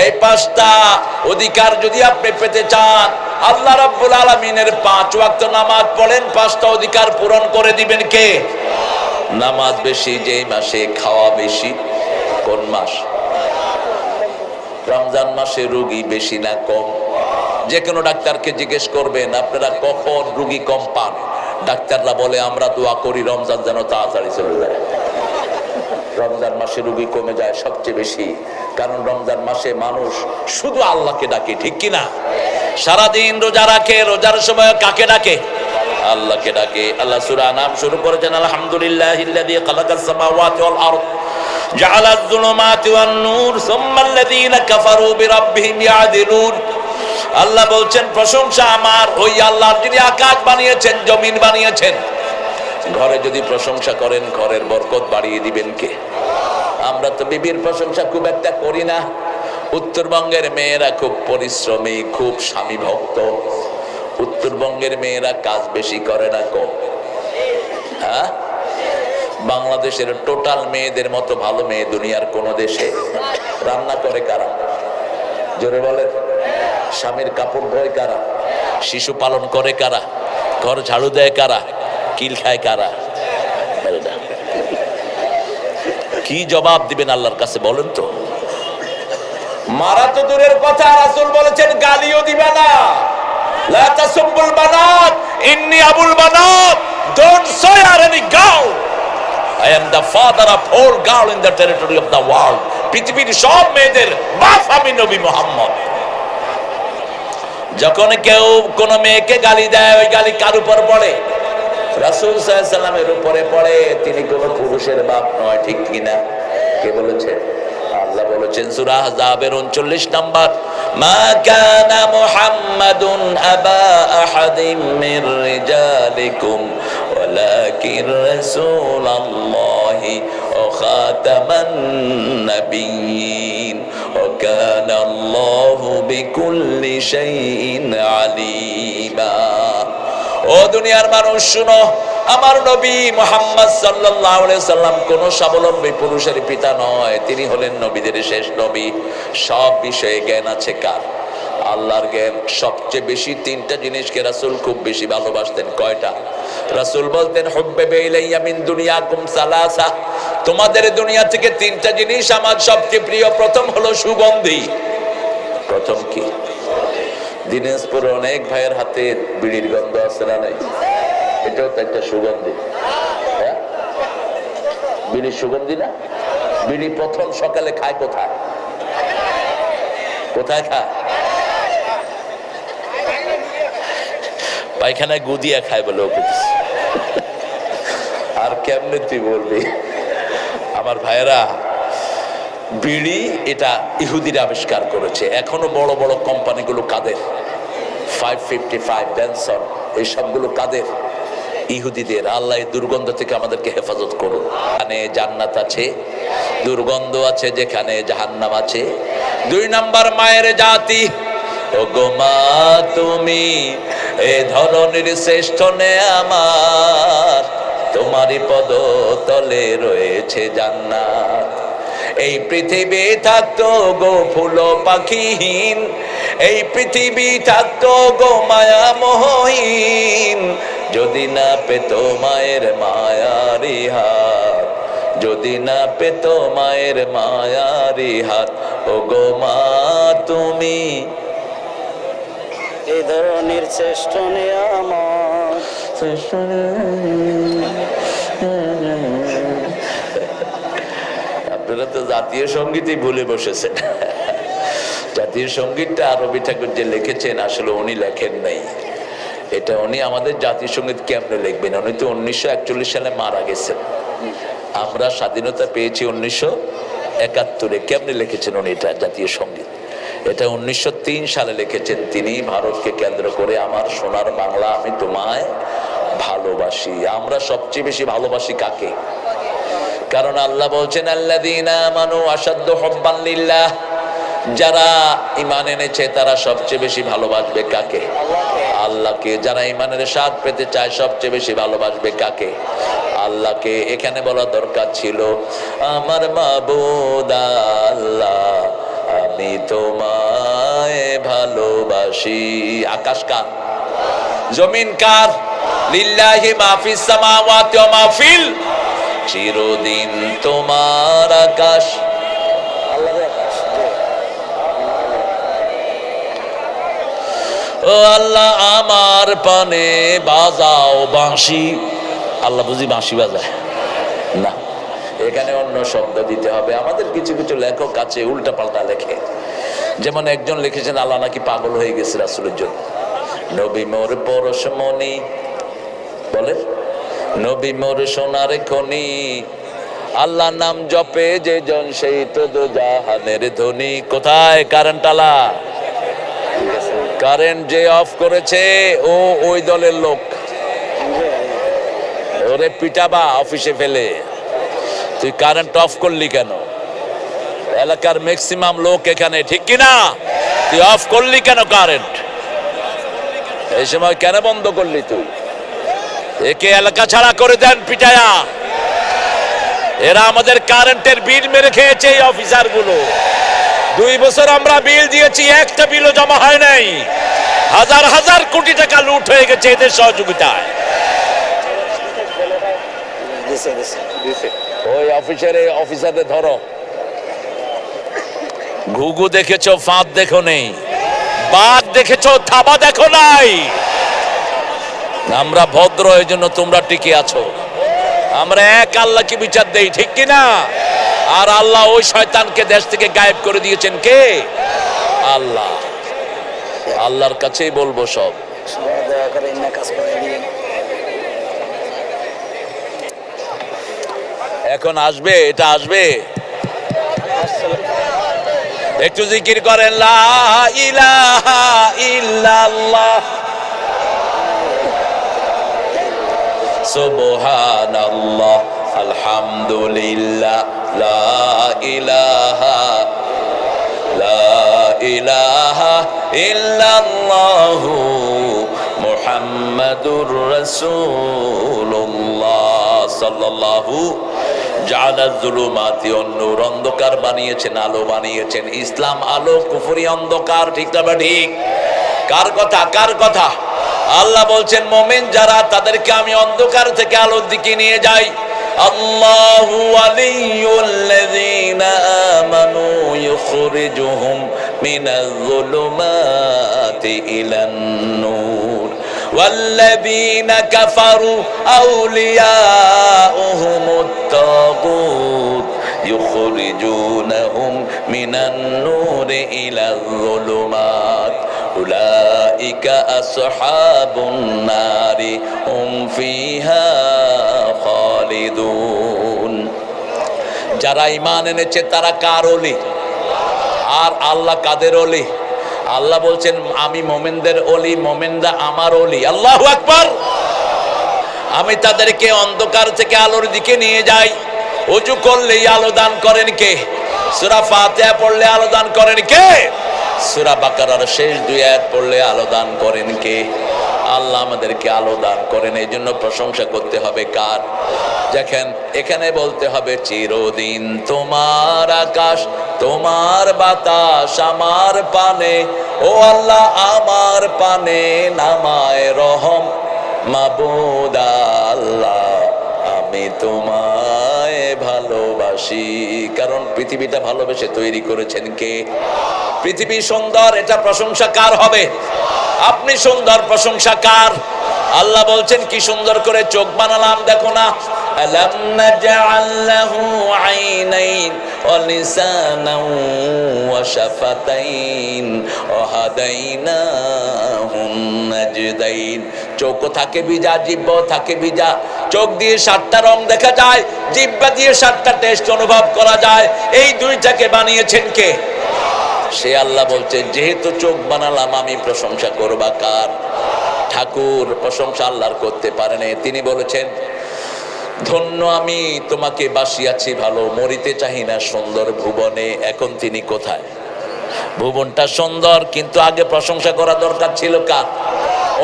[SPEAKER 1] এই 5টা অধিকার যদি আপনি পেতে চান, আল্লাহ রাব্বুল আলামিনের 5 ওয়াক্ত নামাজ পড়েন, 5টা অধিকার পূরণ করে দিবেন কে? নামাজ বেশি যেই মাসে, খাওয়া বেশি। কোন মাস? রমজান মাসে রোগী বেশি না কম? যে কোনো ডাক্তারকে জিজ্ঞেস করবেন আপনারা কখন রোগী কম পান। ডাক্তাররা বলে আমরা দোয়া করি রমজান যেন তাড়াতাড়ি চলে যায়। রমজান মাসে রোগী কমে যায় সবচেয়ে বেশি, কারণ রমজান মাসে মানুষ শুধু আল্লাহকে ডাকে, ঠিক কিনা? সারাদিন রোজা রাখে, রোজার সময় কাকে ডাকে? আল্লাহকে ডাকে। আল্লাহ সূরা আনাম শুরু করেছেন আলহামদুলিল্লাহিল্লাযী খালাকাস সামাওয়াতি ওয়াল আরদ জাআলাজ যুলুমাতি ওয়ান নূর সুম্মাল্লাযীনা কাফারু বিরাব্বিহিম ইয়াদিলুন। আল্লাহ বলছেন প্রশংসা আমার ওই আল্লাহর, যিনি আকাশ বানিয়েছেন, জমিন বানিয়েছেন। ঘরে যদি প্রশংসা করেন ঘরের বরকত বাড়িয়ে দিবেন কে? আমরা তো বিবির প্রশংসা খুব একটা করি না। উত্তরবঙ্গের মেয়েরা খুব পরিশ্রমী, খুব স্বামী ভক্ত। উত্তরবঙ্গের মেয়েরা কাজ বেশি করে না কম? হ্যাঁ, বাংলাদেশের টোটাল মেয়েদের মতো ভালো মেয়ে দুনিয়ার কোন দেশে? রান্না করে কারা? জোরে বলেন। স্বামীর কাপড় ধোয় কারা? শিশু পালন করে কারা? ঘর ঝাড়ু দেয় কারা? কিল খায় কারা? কি জবাব দিবেন আল্লাহর কাছে বলেন তো? মারা তো দূরের কথা, রাসূল বলেছেন গালিও দিবে না। লা তাসুবুল বানাত ইন্নী আবুল বানাত। Don't swear any girl. I am the father of all girl in the territory of the world. পৃথিবীর সব মেয়েদের বাপ আমি নবী মুহাম্মদ। যখন কেউ কোন মেয়েকে গালি দেয়, ওই গালি কার উপর পড়ে? রাসূল সাল্লাল্লাহু আলাইহি সাল্লামের উপরে পড়ে। তিনি কোন পুরুষের বাপ নয়, ঠিক কিনা? কে বলেছে? আল্লাহ বলেছেন সূরা আহজাবের 39 নম্বর, মা কানা মুহাম্মাদুন আবা আহাদিম মির রিজালিকুম ওয়ালাকিন রাসূলুল্লাহি ওয়া খাতামান নাবিয়্যিন ওয়া কানা আল্লাহু বিকুল্লি শাইইন আলিমা। ও দুনিয়ার মানুষ শুনো, আমার নবী মুহাম্মদ সাল্লাল্লাহু আলাইহি সাল্লাম কোন স্বাবলম্বী পুরুষের পিতা নয়। তিনি হলেন নবীদের শেষ নবী। সব বিষয়ে জ্ঞান আছে কার? আল্লাহর জ্ঞান। সবচেয়ে বেশি 3টা জিনিসকে রাসূল খুব বেশি ভালোবাসতেন। কয়টা? রাসূল বলতেন হুব্বিবা ইলাইয়া মিন দুনিয়াকুম সালাসা। তোমাদের দুনিয়া থেকে 3টা জিনিস আমার সবচেয়ে প্রিয়। প্রথম হলো সুগন্ধি। প্রথম কি? দিনাজপুরে অনেক ভাইয়ের হাতে বিড়ির গন্ধ আছে না নাই? এটাও তো একটা সুগন্ধি। হ্যাঁ, বিড়ির সুগন্ধি না? বিড়ি প্রথম সকালে খায় কোথায়? কোথায় খায়? পায়খানায় গুদিয়া খায় বলে ওকে। আর কেমনে তুই বলবি? আমার ভাইয়েরা, বিড়ি এটা ইহুদিরা আবিষ্কার করেছে। এখনো বড় বড় কোম্পানিগুলো কাদের? 555 বেনসন, এই সবগুলো কাদের? ইহুদিদের। আল্লাহ এই দুর্গন্ধ থেকে আমাদেরকে হেফাজত করুন। যেখানে জান্নাত আছে দুর্গন্ধ আছে, যেখানে জাহান্নাম আছে। 2 নম্বর মায়ের জাতি। ও গো মা তুমি এ ধরনের শ্রেষ্ঠ নেয়ামত, তোমারই পদতলে রয়েছে জান্নাত। এই পৃথিবী থাকতো গো ফুল পাখিহীন, এই পৃথিবী থাকতো গো মায়া মোহহীন, যদি না পেত মায়ের মায়ারি হাত, যদি না পেত মায়ের মায়ারি হাত। ও গো মা তুমি
[SPEAKER 2] এই ধরনের শ্রেষ্ঠ নিয়ামত।
[SPEAKER 1] আপনারা তো জাতীয় সঙ্গীতই ভুলে বসেছেন। জাতীয় সঙ্গীতটা রবি ঠাকুর যে লিখেছেন আসলে উনি লেখেন নাই। এটা উনি আমাদের জাতীয় সঙ্গীত কেমনে লিখবেন? উনি তো 1941 সালে মারা গেছেন। আমরা স্বাধীনতা পেয়েছি 1971-এ। কেমনে লিখেছেন উনি এটা জাতীয় সঙ্গীত? এটা 1903 সালে লিখেছেন তিনি, ভারতকে কেন্দ্র করে। আমার সোনার বাংলা আমি তোমায় ভালোবাসি। আমরা সবচেয়ে বেশি ভালোবাসি কাকে? কারণ আল্লাহ বলছেন আল্লাযীনা আমানু আশাদ্দু হুব্বান লিল্লাহ, যারা ঈমান এনেছে তারা সবচেয়ে বেশি ভালোবাসবে কাকে? আল্লাহকে। যারা ঈমানের স্বাদ পেতে চায় সবচেয়ে বেশি ভালোবাসবে কাকে? আল্লাহকে। এখানে বলা দরকার ছিল আমার মাবুদ আল্লাহ আমি তোমায় ভালোবাসি। আকাশ কার? জমিন কার? লিল্লাহি মা ফিস সামাওয়াতি ওয়া মা ফিল। চিরদিন তোমার আকাশ। ও আল্লাহ আমার পানে বাজাও বাঁশি। আল্লাহ বুঝি বাঁশি বাজায় না, এখানে অন্য শব্দ দিতে হবে। আমাদের কিছু কিছু লেখক আছে উল্টা পাল্টা লেখে। যেমন একজন লিখেছেন আল্লাহ নাকি পাগল হয়ে গেছে রাসূলের জন্য। নবী মোর পরশমণি, বলেন নবী মোর সোনার খনি, আল্লাহ নাম জপে যে জন সেই তো দোজাহানের ধনী। কোথায় কারেন্ট আলা? কারেন্ট যে অফ করেছে ও ওই দলের লোক, ওরে পিটাবা অফিসে ফেলে। তুই কারেন্ট অফ করলি কেন? এলাকার ম্যাক্সিমাম লোক এখানে, ঠিক কিনা? তুই অফ করলি কেন কারেন্ট? এই সময় কেন বন্ধ করলি তুই? একে এলাকা ছাড়া করে দেন পিটায়া। এরা আমাদের কারেন্টের বিল মেরে খেয়েছে এই অফিসার গুলো। 2 বছর আমরা বিল দিয়েছি, একটা বিলও জমা হয় নাই। হাজার হাজার কোটি টাকা লুট হয়ে গেছে এদের সহযোগিতায়। ওই অফিসারদের ধরো। ঘুঘু দেখেছো, ফাঁদ দেখো নেই। বাঘ দেখেছো, থাবা দেখো নাই। আমরা ভদ্র, এই জন্য তোমরা টিকে আছো। আমরা এক আল্লাহকে বিচার দেই, ঠিক কিনা? আর আল্লাহ ওই শয়তানকে দেশ থেকে গায়েব করে দিয়েছেন কে? আল্লাহ। আল্লাহর কাছেই বলবো সব। এখন আসবে, এটা আসবে। একটু জিকির করেন লা ইলাহা ইল্লাল্লাহ সুবহানাল্লাহ আলহামদুলিল্লাহ লা ইলাহা ইল্লাল্লাহু মুহাম্মাদুর রাসূলুল্লাহ সাল্লাল্লাহু জাআলা যুলুমাতি ওয়ান-নূর। অন্ধকার বানিয়েছেন আলো বানিয়েছেন। ইসলাম আলো, কুফরি অন্ধকার। ঠিক না ঠিক? কার কথা? কার কথা? আল্লাহ বলছেন মুমিন যারা তাদেরকে আমি অন্ধকার থেকে আলোর দিকে নিয়ে যাই। আল্লাহু ওয়ালিয়ুল্লাযীনা আমানু ইউখরিজুহুম মিনাজ-যুলুমাতি ইলান-নূর ওয়াল্লাযীনা কাফারু আউলিয়াউহুমুত-তাগুত ইউখরিজুনাহুম মিনান-নূরি ইলাজ-যুলুমাত উলাইকা আসহাবুন নারি হুম ফিহা খালিদুন। যারা ঈমান এনেছে তারা কার ওলি? আর আল্লাহ কাদের ওলি? আল্লাহ বলছেন আমি মুমিনদের ওলি, মুমিনরা আমার ওলি। আল্লাহু আকবার। আমি তাদেরকে অন্ধকার থেকে আলোর দিকে নিয়ে যাই। ওযু করলেই আলো দান করেন কে? সূরা ফাতিহা পড়লে আলো দান করেন কে? সূরা বাকারার শেষ 2 আয়াত পড়লে আলো দান করেন কে? আল্লাহ আমাদেরকে আলো দান করেন। এই জন্য প্রশংসা করতে হবে কার? দেখেন এখানে বলতে হবে চিরদিন তোমার আকাশ, তোমার বাতাস আমার পানে। ও আল্লাহ আমার পানে নামায় রহম। মাবুদ আল্লাহ আমি তোমায় ভালো ভালোবাসি। কারণ পৃথিবীটা ভালোবেসে তৈরি করেছেন কে? পৃথিবী সুন্দর, এটা প্রশংসা কার হবে? আপনি সুন্দর, প্রশংসা কার? আল্লাহ বলছেন কি সুন্দর করে চোখ বানালাম, দেখো না। আলাম নাজআল লাহু আইনাইন ওয়া লিসানান ওয়া শাফাতাইন ওয়া হাদাইনাহুন নাজদাইন। চোখ থাকে ভিজা, জিহ্বা থাকে ভিজা। চোখ দিয়ে 7টা রং দেখা যায়, জিহ্বা দিয়ে 7টা টেস্ট অনুভব করা যায়। এই দুইটাকে বানিয়েছেন কে? সে আল্লাহ বলছে যেহেতু চোখ বানালাম আমি প্রশংসা করবা কার? ঠাকুর প্রশংসা আল্লাহর করতে পারেন। তিনি বলেছেন ধন্য আমি তোমাকে বাসিয়াছি ভালো, মরিতে চাহি না সুন্দর ভুবনে। এখন তিনি কোথায়? ভুবনটা সুন্দর, কিন্তু আগে প্রশংসা করা দরকার ছিল কার?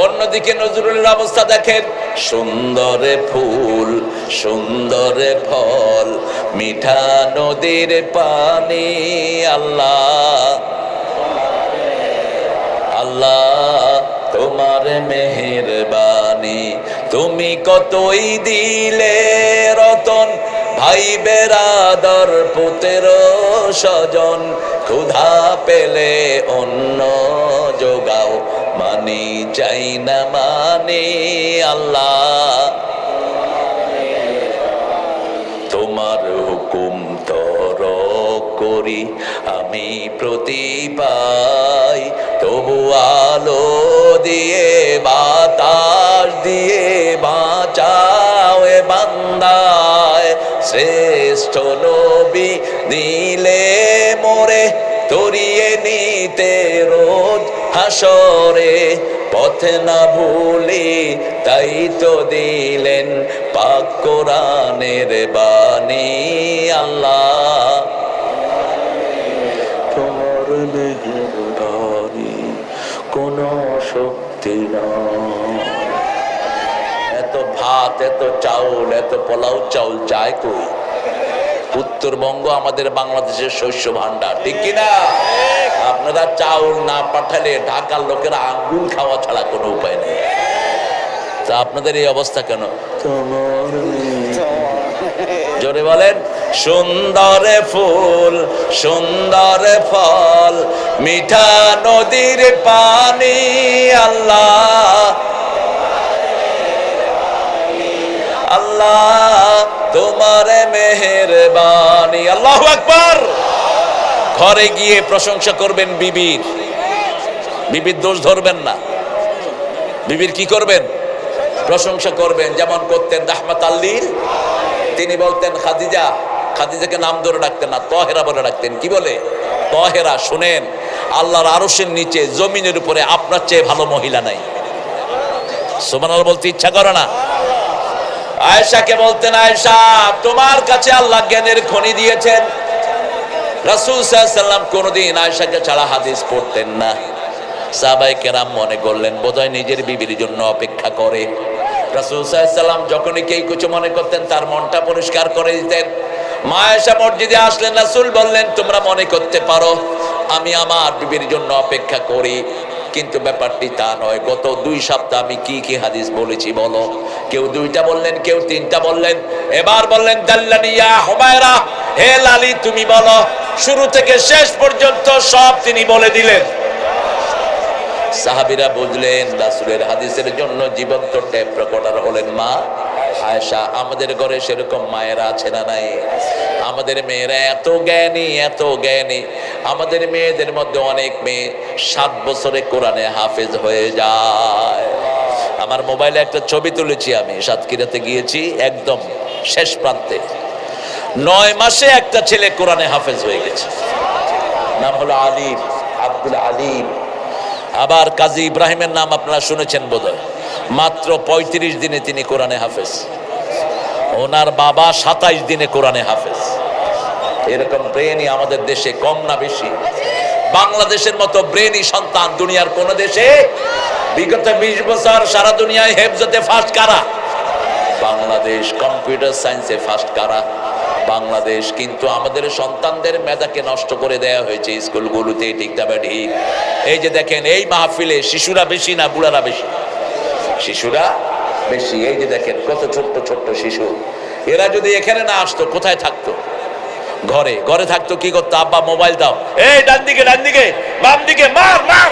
[SPEAKER 1] অন্যদিকে নজরুলের অবস্থা দেখেন, সুন্দরে ফুল সুন্দরে ফল মিঠা নদীর পানি। আল্লাহ আল্লাহ তোমার মেহেরবানি, তুমি কতই দিলে রতন, ভাই বেরাদর পুত্র স্বজন, ক্ষুধা পেলে অন্ন যোগাও, মানি চাই না মানি। আল্লাহ তোমার হুকুম তর করি আমি প্রতি পাই, তবু আলো দিয়ে বাতাস দিয়ে বাঁচাও এ বান্দায়। শ্রেষ্ঠ নবী দিলে মোরে তরিয়ে নিতে রোজ হাসরে, পথ না ভুলি তাই তো দিলেন পাক কোরআনের বাণী। আল্লাহ তোমার মেহেরবানি কোন শক্তি না। এত ভাত, এত চাউল, এত পোলাও চাউল যায় কই? উত্তরবঙ্গ আমাদের বাংলাদেশের শস্য ভান্ডার, ঠিক কিনা? আপনারা চাউল না পাঠালে ঢাকার লোকেরা আঙ্গুল খাওয়া ছাড়া কোনো উপায় নেই। তা আপনাদের এই অবস্থা কেন? জোরে বলেন, সুন্দর ফুল সুন্দর ফল মিঠা নদীর পানি। আল্লাহ আল্লাহ তোমার মেহেরবানি। আল্লাহু আকবার। ঘরে গিয়ে প্রশংসা করবেন বিবির, বিবির দোষ ধরবেন না। বিবির কি করবেন? প্রশংসা করবেন। যেমন করতেন রাহমাত আল্লিল, তিনি বলতেন খাদিজা, খাদিজাকে নাম ধরে ডাকতেন না, তহেরা বলে ডাকতেন। কি বলে? তহেরা। শুনেন, আল্লাহর আরশের নিচে জমিনের উপরে আপনার চেয়ে ভালো মহিলা নাই। সুবহানাল্লাহ বলতে ইচ্ছা করে না? আয়েশাকে বলতেন আয়েশা তোমার কাছে আল্লাহ জ্ঞানের খনি দিয়েছেন। রাসূল সাল্লাল্লাহু আলাইহি ওয়াসাল্লাম কোনদিন আয়েশাকে ছাড়া হাদিস পড়তেন না। সাহাবায়ে কেরাম মনে করলেন বোধহয় নিজের বিবির জন্য অপেক্ষা করে। রাসূল সাল্লাল্লাহু আলাইহি ওয়াসাল্লাম যখনই কেউ কিছু মনে করতেন তার মনটা পরিষ্কার করে দিতেন। মা আয়েশা মসজিদে আসলেন, রাসূল বললেন তোমরা মনে করতে পারো আমি আমার বিবির জন্য অপেক্ষা করি, কিন্তু ব্যাপারটি তা নয়। গত 2 সপ্তাহ আমি কি কি হাদিস বলেছি বলো? কেউ 2টা বললেন, কেউ 3টা বললেন। এবার বললেন দাল্লানি ইয়া হুমায়রা, হে লালি তুমি বলো। শুরু থেকে শেষ পর্যন্ত সব তিনি বলে দিলেন। সাহাবীরা বুঝলেন রাসূলের হাদিসের জন্য জীবন্ত টেপ রেকর্ডার হলেন মা আয়েশা। আমাদের ঘরে সেরকম মায়েরা আছে না নাই? আমাদের মেয়েরা এত জ্ঞানী, এত জ্ঞানী। আমাদের মেয়েদের মধ্যে অনেক মেয়ে 7 বছরে কোরআনে হাফেজ হয়ে যায়। আমার মোবাইলে একটা ছবি তুলেছি, আমি সাতক্ষীরাতে গিয়েছি, একদম শেষ প্রান্তে 9 মাসে একটা ছেলে কোরআনে হাফেজ হয়ে গেছে। নাম হলো আলিম, আব্দুল আলিম। আবার কাজী ইব্রাহিমের নাম আপনারা শুনেছেন বোধহয়। মাত্র 35 দিনে তিনি কোরআনে হাফেজ। ওনার বাবা 27 দিনে কোরআনে হাফেজ। এরকম ব্রেনই আমাদের দেশে কম না বেশি? বাংলাদেশের মতো ব্রেনই সন্তান দুনিয়ার কোন দেশে? বিগত 20 বছর সারা দুনিয়ায় হেফজতে ফার্স্ট কারা? বাংলাদেশ। কম্পিউটার সায়েন্সে ফার্স্ট কারা? বাংলাদেশ। কিন্তু আমাদের সন্তানদের মেধাকে নষ্ট করে দেয়া হয়েছে স্কুলগুলোতে, ঠিক না ঠিক? এই যে দেখেন এই মাহফিলে শিশুরা বেশি না বুড়ারা বেশি? শিশুরা বেশি। এই যে দেখেন কত ছোট্ট ছোট্ট শিশু, এরা যদি এখানে না আসতো কোথায় থাকতো? ঘরে ঘরে থাকতো কি করতো, আব্বা মোবাইল দাও, এই ডান দিকে বাম দিকে, মার মার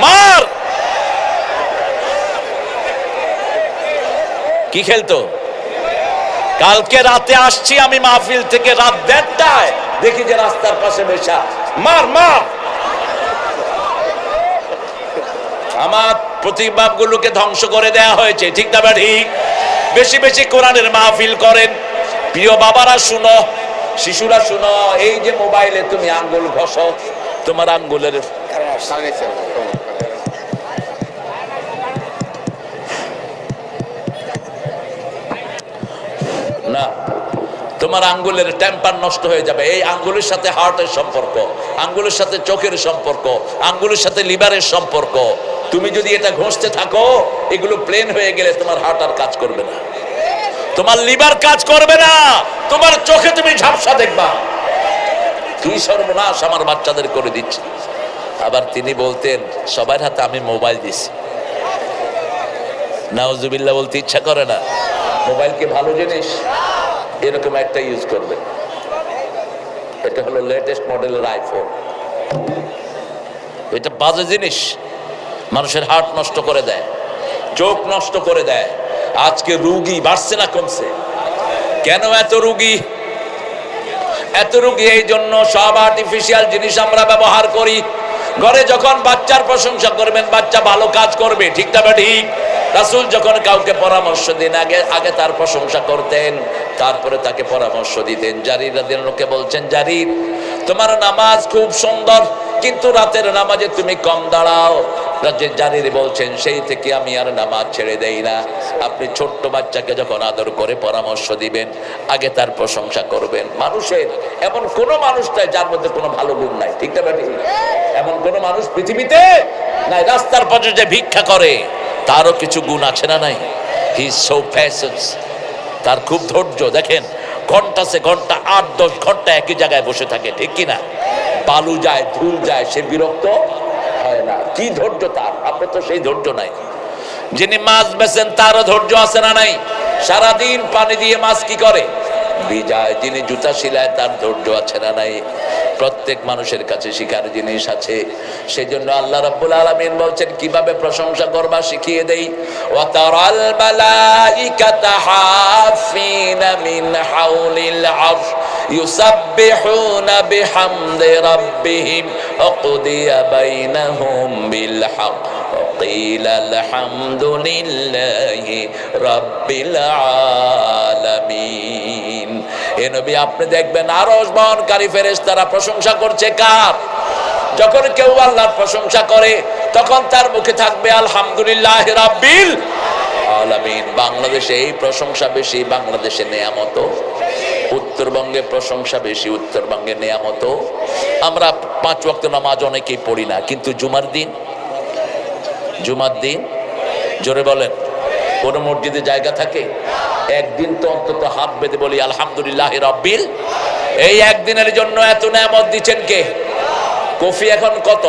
[SPEAKER 1] মার। কি খেলতো? কালকে রাতে আসছি আমি মাহফিল থেকে, রাত 1:30টায় দেখি যে রাস্তার পাশে বসা, মার মার। আমার প্রতিভাব গুলোকে ধ্বংস করে দেয়া হয়েছে, ঠিক না ঠিক? বেশি বেশি কোরআনের মাহফিল করেন। প্রিয় বাবারা শুনো, শিশুরা শুনো, এই যে মোবাইলে তুমি আঙ্গুল ঘষো, তোমার আঙ্গুলের না, তোমার আঙ্গুলের টেম্পার নষ্ট হয়ে যাবে। এই আঙ্গুলের সাথে হার্টের সম্পর্ক, আঙ্গুলের সাথে চোখের সম্পর্ক, আঙ্গুলের সাথে লিভারের সম্পর্ক। তুমি যদি এটা ঘষতে থাকো, এগুলো প্লেন হয়ে গেলে তোমার হার্ট আর কাজ করবে না, তোমার লিভার কাজ করবে না, তোমার চোখে তুমি ঝাপসা দেখবা। কি সর্বনাশ আমার বাচ্চাদের করে দিচ্ছে। আবার তিনি বলতেন, সবার হাতে আমি মোবাইল দিছি। নাউজুবিল্লাহ বলতে ইচ্ছা করে না। মোবাইল কি ভালো জিনিস? এরকম একটা ইউজ করবে, এটা হলো লেটেস্ট মডেলের আইফোন। এটা বাজে জিনিস, মানুষের হার্ট নষ্ট করে দেয়, চোখ নষ্ট করে দেয়। আজকে রোগী বাড়ছে না কমছে? কেন এত রোগী? এত রোগী এই জন্য সব আর্টিফিশিয়াল জিনিস আমরা ব্যবহার করি। ঘরে যখন বাচ্চার প্রশংসা করবেন, বাচ্চা ভালো কাজ করবে, ঠিক না ঠিক? রাসূল যখন কাউকে পরামর্শ দিন, আগে তার প্রশংসা করতেন, তারপরে তাকে পরামর্শ দিতেন। জারির রাদিয়াল্লাহু আনহু বলছেন, জারির তোমার নামাজ খুব সুন্দর, কিন্তু রাতের নামাজে তুমি কম দাঁড়াও। জারির বলছেন, সেই থেকে আমি আর নামাজ ছেড়ে দেই না। আপনি ছোট্ট বাচ্চাকে যখন আদর করে পরামর্শ দিবেন, আগে তার প্রশংসা করবেন। মানুষের এমন কোন মানুষ নাই যার মধ্যে কোনো ভালো গুণ নাই, ঠিক না ঠিক? এমন কোন মানুষ পৃথিবীতে নাই। রাস্তার পাশে যে ভিক্ষা করে, তারও কিছু গুণ আছে না নাই? হি ইজ সো প্যাশেন্স, তার খুব ধৈর্য। দেখেন ঘন্টা সে ঘন্টা, 8-10 ঘন্টা একই জায়গায় বসে থাকে, ঠিক কিনা? বালু যায়, ধুল যায়, সে বিরক্ত হয় না। কি ধৈর্য তার! আপনার তো সেই ধৈর্য নাই। যিনি মাছ বেচেন, তারও ধৈর্য আছে না নাই? সারাদিন পানি দিয়ে মাছ কি করে? ভিজায়। যিনি জুতা সিলায়, তার ধৈর্য আছে না নাই? প্রত্যেক মানুষের কাছে শিখার জিনিস আছে। সেজন্য আল্লাহ রাব্বুল আলামিন বলছেন, কিভাবে প্রশংসা করবা শিখিয়ে দেই। ওয়া তারাল মালাইকাতা হাফিনা মিন হাউলিল আরশ ইউসাব্বিহুনা বিহামদি রাব্বিহিম ওয়া কুদিয়া বাইনাহুম বিল হক ওয়া কিলা আলহামদুলিল্লাহি রাব্বিল আলামিন। এ নবী, আপনি দেখবেন আরশ বহনকারী ফেরেশতারা প্রশংসা করছে কার? যখন কেউ আল্লাহর প্রশংসা করে, তখন তার মুখে থাকবে আলহামদুলিল্লাহি রাব্বিল আলামিন। বাংলাদেশে এই প্রশংসা বেশি, বাংলাদেশে নেয়ামত। উত্তরবঙ্গে প্রশংসা বেশি, উত্তরবঙ্গে নেয়ামত। আমরা 5 ওয়াক্ত নামাজ অনেকেই পড়ি না, কিন্তু জুমার দিন জোরে বলেন, কোন মসজিদে জায়গা থাকে? একদিন তো অন্তত হাত বেঁধে বলি আলহামদুলিল্লাহি রাব্বিল। এই একদিনের জন্য এত নেয়ামত দিচ্ছেন কে? কফি এখন কত?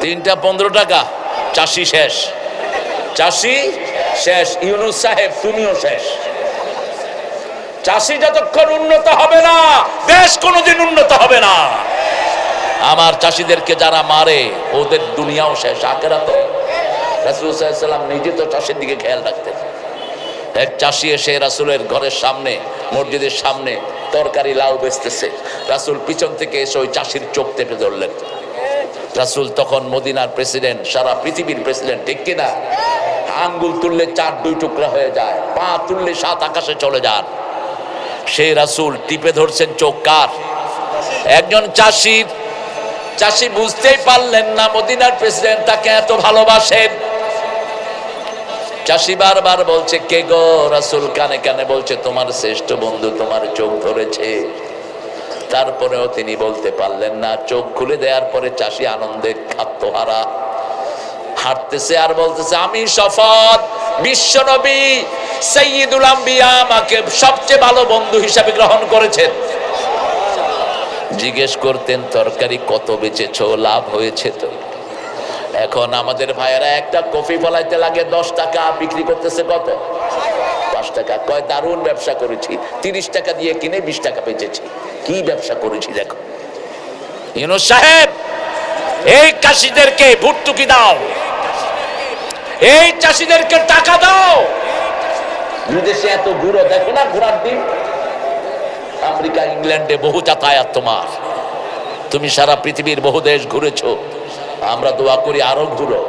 [SPEAKER 1] 3টা 15 টাকা। চাষি শেষ, চাষি শেষ। ইউনূস সাহেব, তুমিও শেষ। চাষি যতক্ষণ উন্নত হবে না, দেশ কোনোদিন উন্নত হবে না। আমার চাষিদেরকে যারা মারে, ওদের দুনিয়াও শেষ, আখিরাতও। রাসূল সাল্লাল্লাহু আলাইহি ওয়াসাল্লাম নিজে তো চাষের দিকে খেয়াল রাখতেন। এক চাষি এসে রাসূলের ঘরের সামনে, মসজিদের সামনে তরকারি লাউ বেচতেছে। রাসূল পিছন থেকে এসে ওই চাষির চোখ টেপে ধরলেন। রাসূল তখন মদিনার প্রেসিডেন্ট, সারা পৃথিবীর প্রেসিডেন্ট, ঠিক কিনা? আঙ্গুল তুললে 4 2 টুকরা হয়ে যায়, পা তুললে 7 আকাশে চলে যান। সেই রাসূল টিপে ধরছেন চোখ কার? একজন চাষির। চাষি বুঝতেই পারলেন না মদিনার প্রেসিডেন্ট তাকে এত ভালোবাসেন। চাষি বারবার বলছে, কে গো? রাসূল কানে কানে বলছে, তোমার শ্রেষ্ঠ বন্ধু তোমার চোখ ধরেছে। তারপরেও তিনি বলতে পারলেন না। চোখ খুলে দেওয়ার পরে চাষি আনন্দে আত্মহারা হাঁটতেছে আর বলতেছে, আমি শপথ, বিশ্ব নবী সাইয়্যিদুল আম্বিয়া আমাকে সবচেয়ে ভালো বন্ধু হিসাবে গ্রহণ করেছেন। জিজ্ঞেস করতেন, তরকারি কত বেচেছো? লাভ হয়েছে তো? এখন আমাদের ভাইয়েরা একটা কফি ফলাইতে লাগে 10 টাকা, বিক্রি করতেছে কত? 5 টাকা। কয় দারুণ ব্যবসা করেছি, 30 টাকা দিয়ে কিনে 20 টাকা বেচেছি। কি ব্যবসা করেছি দেখো। ইউনূস সাহেব, এই চাষিদেরকে ভর্তুকি দাও, এই চাষিদেরকে টাকা দাও। বিদেশে এত ঘুরো, দেখো না ঘোরার দিন। আমেরিকা, ইংল্যান্ডে বহু যাতায়াত তোমার, তুমি সারা পৃথিবীর বহু দেশ ঘুরেছো। আমরা দোয়া করি আরো ঘুরো,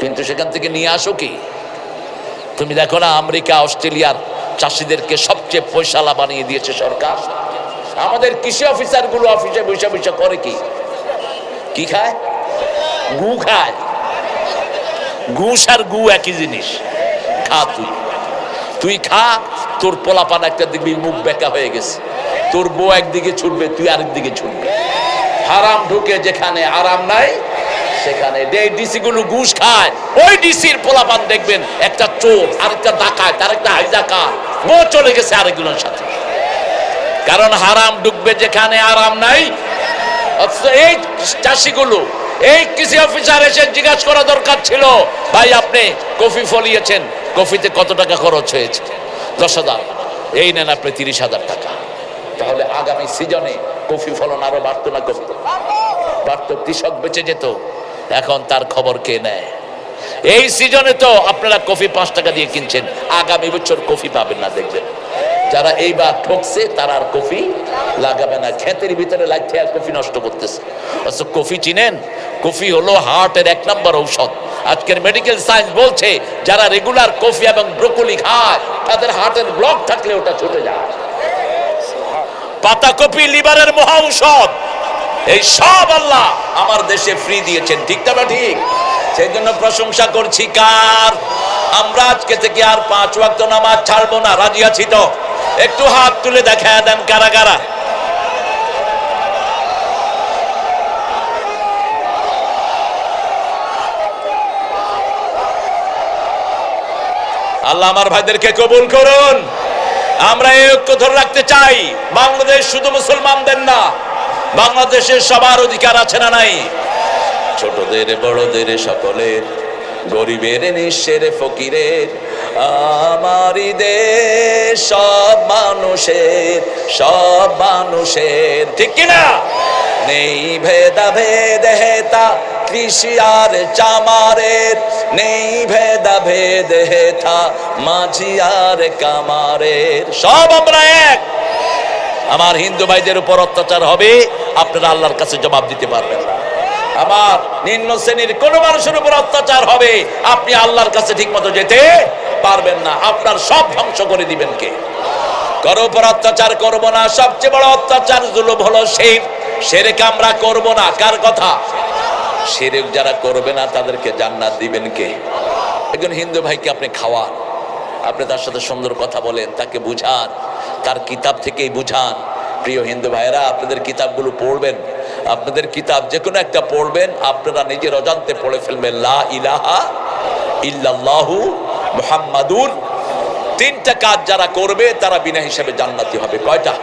[SPEAKER 1] কিন্তু সেখান থেকে নিয়ে আসো কি? তুমি দেখো না আমেরিকা, অস্ট্রেলিয়ার চাষিদেরকে সবচেয়ে পয়সালা বানিয়ে দিয়েছে সরকার। আমাদের কৃষি অফিসার গুলো অফিসে বসে বসে করে কি? কি খায়? গু খায়। ঘুষ আর গু একই জিনিস। খা তুই খা, তোর পোলাপান একটা দেখবি মুখ বেঁকা হয়ে গেছে, তোর বউ একদিকে ছুটবে, তুই আরেক দিকে ছুটবে। হারাম ঢুকে যেখানে আরাম নাই সেখানে। ডিসি গুলো ঘুষ খায়, ওই ডিসির পোলাপান দেখবেন একটা চোর, আরেকটা ডাকাত, আরেকটা হাইজাকার, বউ চলে গেছে আরেকগুলোর সাথে। কারণ হারাম ঢুকবে যেখানে আরাম নাই। অথচ এই চাষিগুলো, এই কৃষি অফিসার এসে জিজ্ঞাসা করা দরকার ছিল, ভাই আপনি কফি ফলিয়েছেন, কফিতে কত টাকা খরচ হয়েছে? 10,000। এই নেন আপনি 30,000 টাকা। তাহলে আগামী সিজনে কফি ফলন আরো বাড়তো না কমতো? বাড়তো, কৃষক বেঁচে যেত। এখন তার খবর কে নেয়? এই সিজনে তো আপনারা কফি 5 টাকা দিয়ে কিনছেন, আগামী বছর কফি পাবেন না। দেখবেন যারা এইবার ঠকছে তারা আর কফি লাগাবে না, ক্ষেতের ভিতরে লাগছে আর কফি নষ্ট করতেছে। অথচ কফি চিনেন? কফি হলো হার্টের 1 নম্বর ঔষধ। আজকের মেডিকেল সায়েন্স বলছে যারা রেগুলার কফি এবং ব্রোকলি খায় তাদের হার্টের ব্লক থাকলে ওটা ছুটে যায়। পাতাকপি লিভারের মহা ঔষধ। এই সব আল্লাহ আমার দেশে ফ্রি দিয়েছেন, ঠিক না? ঠিক। সেই জন্য প্রশংসা করছি কার? আমরা আজকে থেকে আর 5 ওয়াক্ত নামাজ ছাড়বো না। রাজি আছি তো? একটু হাত তুলে দেখা দেন কারা কারা। আল্লাহ আমার ভাইদেরকে কবুল করুন। আমরা এই ঐক্য ধরে রাখতে চাই। বাংলাদেশ শুধু মুসলমানদের না, বাংলাদেশের সবার অধিকার আছে না নাই? ছোটদের বড়দের সকলের, গরিবের নিঃস্বের ফকিরের, আমারই দেশ সব মানুষের, সব মানুষের, ঠিক কিনা? নেই ভেদাভেদ হেতা কৃষি আর চামারের, নেই ভেদাভেদ হেতা মাঝি আর কামারের, সব আমরা এক। আমার হিন্দু ভাইদের উপর অত্যাচার হবে, আপনারা আল্লাহর কাছে জবাব দিতে পারবেন না। আমার নিম্ন শ্রেণীর কোন মানুষের উপর অত্যাচার হবে, আপনি আল্লাহর কাছে ঠিক মতো যেতে পারবেন না। আপনার সব ধ্বংস করে দিবেন কে? কারো উপর অত্যাচার করব না। সবচেয়ে বড় অত্যাচার জুলুম হলো শিরক। শিরক আমরা করব না। কার কথা? শিরক যারা করবে না তাদেরকে জান্নাত দিবেন কে? একজন হিন্দু ভাইকে আপনি খাওয়ান, আপনি তার সাথে সুন্দর কথা বলেন, তাকে বুঝান, তার কিতাব থেকেই বুঝান। প্রিয় হিন্দু ভাইয়েরা, আপনাদের কিতাবগুলো পড়বেন। আপনাদের কিতাব যে কোনো একটা পড়বেন, আপনারা নিজের অজান্তে পড়ে ফেলবেন লা ইলাহা ইল্লাল্লাহু মুহাম্মাদুর। 3টা কাজ যারা করবে তারা বিনা হিসাবে জান্নাতি হবে। কয়টা?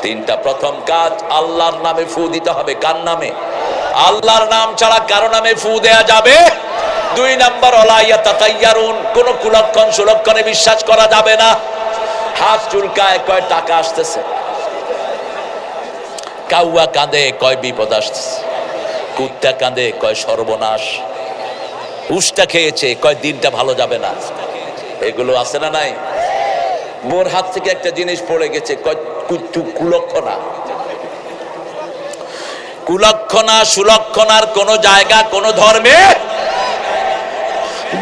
[SPEAKER 1] 3টা। প্রথম কাজ, আল্লাহর নামে ফু দিতে হবে। কার নামে? আল্লাহর নাম ছাড়া কারো নামে ফু দেয়া যাবে? 2 নাম্বার, ওয়ালা ইয়াতাতায়্যারুন, কোন কুলক্ষণ সুলক্ষণে বিশ্বাস করা যাবে না। হাত চুলকায়, কয় টাকা আসতেছে। কাউয়া কাঁদে, কয় বিপদ আসতেছে। কুত্তা কাঁদে, কয় সর্বনাশ। উষ্টা খেয়েছে, কয় দিনটা ভালো যাবে না। এগুলো আছে না নাই? মোর হাত থেকে একটা জিনিস পড়ে গেছে, কয় কুলক্ষণা। কুলক্ষণা সুলক্ষণার কোন জায়গা কোন ধর্মে?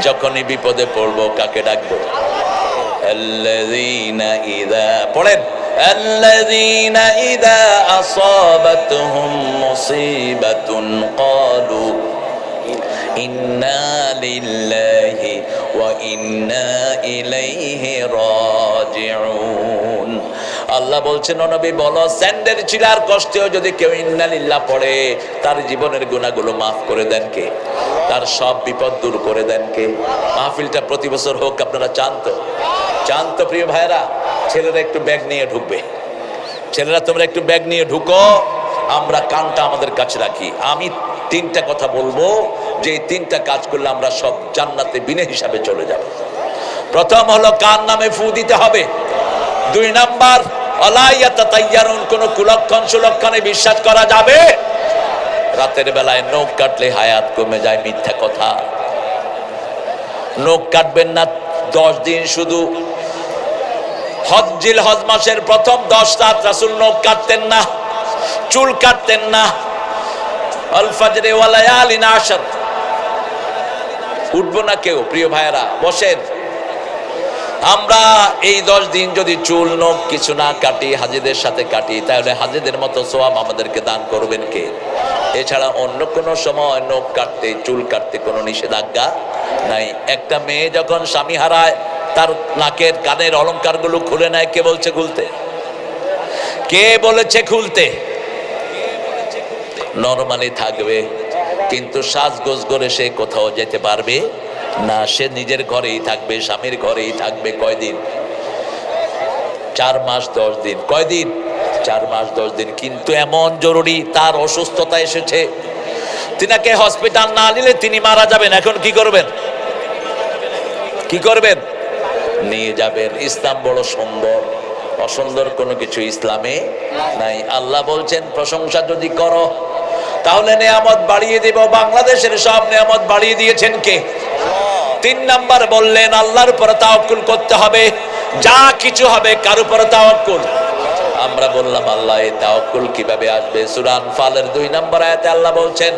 [SPEAKER 1] যখনই বিপদে পড়বো কাকে ডাকবো? আল্লাযীনা ইযা, পড়েন, আল্লাযীনা ইযা আসাবাতহুম মুসিবাতুন ক্বালু ইন্না লিল্লাহি ওয়া ইন্না ইলাইহি রাজিউন। আল্লাহ বলছেন, ও নবী বলো, স্যান্ডেল ছিলার কষ্টেও যদি কেউ ইন্না লিল্লাহ পড়ে, তার জীবনের গুনাহগুলো মাফ করে দেন কে? তার সব বিপদ দূর করে দেন কে? মাহফিলটা প্রতি বছর হোক, আপনারা চান তো? চান তো প্রিয় ভাইরা? ছেলেরা একটু ব্যাগ নিয়ে ঢুকবে। ছেলেরা তোমরা একটু ব্যাগ নিয়ে ঢুকো, আমরা কানটা আমাদের কাছে রাখি। আমি তিনটা কথা বলবো, যে এই তিনটা কাজ করলে আমরা সব জান্নাতে বিনা হিসাবে চলে যাব। প্রথম হলো কার নামে ফু দিতে হবে। 2 নাম্বার কোন কুলক্ষণ সুলক্ষণে বিশ্বাস করা যাবে। রাতের বেলায় নখ কাটলে হায়াত কমে যায়, মিথ্যা কথা। নখ কাটবেন না 10 দিন, শুধু হজ মাসের প্রথম 10 রাত রাসূল নখ কাটতেন না, চুল কাটতেন না। আল ফাজরে ওয়া লায়ালিন আশর। উঠবো না কেউ, প্রিয় ভাইয়েরা বসেন। আমরা এই 10 দিন যদি চুল নখ কিছু না কাটি, হাজীদের সাথে কাটি, তাহলে হাজীদের মতো সওয়াব আমাদেরকে দান করবেন কে? এছাড়া অন্য কোন সময় নখ কাটতে, চুল কাটতে কোনো নিষেধাজ্ঞা নাই। একটা মেয়ে যখন স্বামী হারায়, তার নাকের কানের অলংকারগুলো খুলে নেয়, কে বলছে খুলতে? কে বলেছে খুলতে? নরমালি থাকবে, কিন্তু সাজগোজ করে সে কোথাও যেতে পারবে না। সে নিজের ঘরেই থাকবে, স্বামীর ঘরেই থাকবে। কয়দিন? 4 মাস 10 দিন। কয়দিন? 4 মাস 10 দিন। কিন্তু এমন জরুরি, তার অসুস্থতা এসেছে, তিনাকে হসপিটাল না নিলে তিনি মারা যাবেন। এখন কি করবেন? কি করবেন? নিয়ে যাবেন। ইসলাম বড় সুন্দর, অসুন্দর কোনো কিছু ইসলামে নাই। আল্লাহ বলছেন প্রশংসা যদি করো তাহলে নেয়ামত বাড়িয়ে দেব। বাংলাদেশের সব নেয়ামত বাড়িয়ে দিয়েছেন কে? 3 নাম্বার বললেন আল্লাহর উপর তাওয়াক্কুল করতে হবে। যা কিছু হবে কার উপর তাওয়াক্কুল? আমরা বললাম আল্লাহ, এই তাওয়াক্কুল কিভাবে আসবে? সূরা আনফালের 2 নম্বর আয়াতে আল্লাহ বলছেন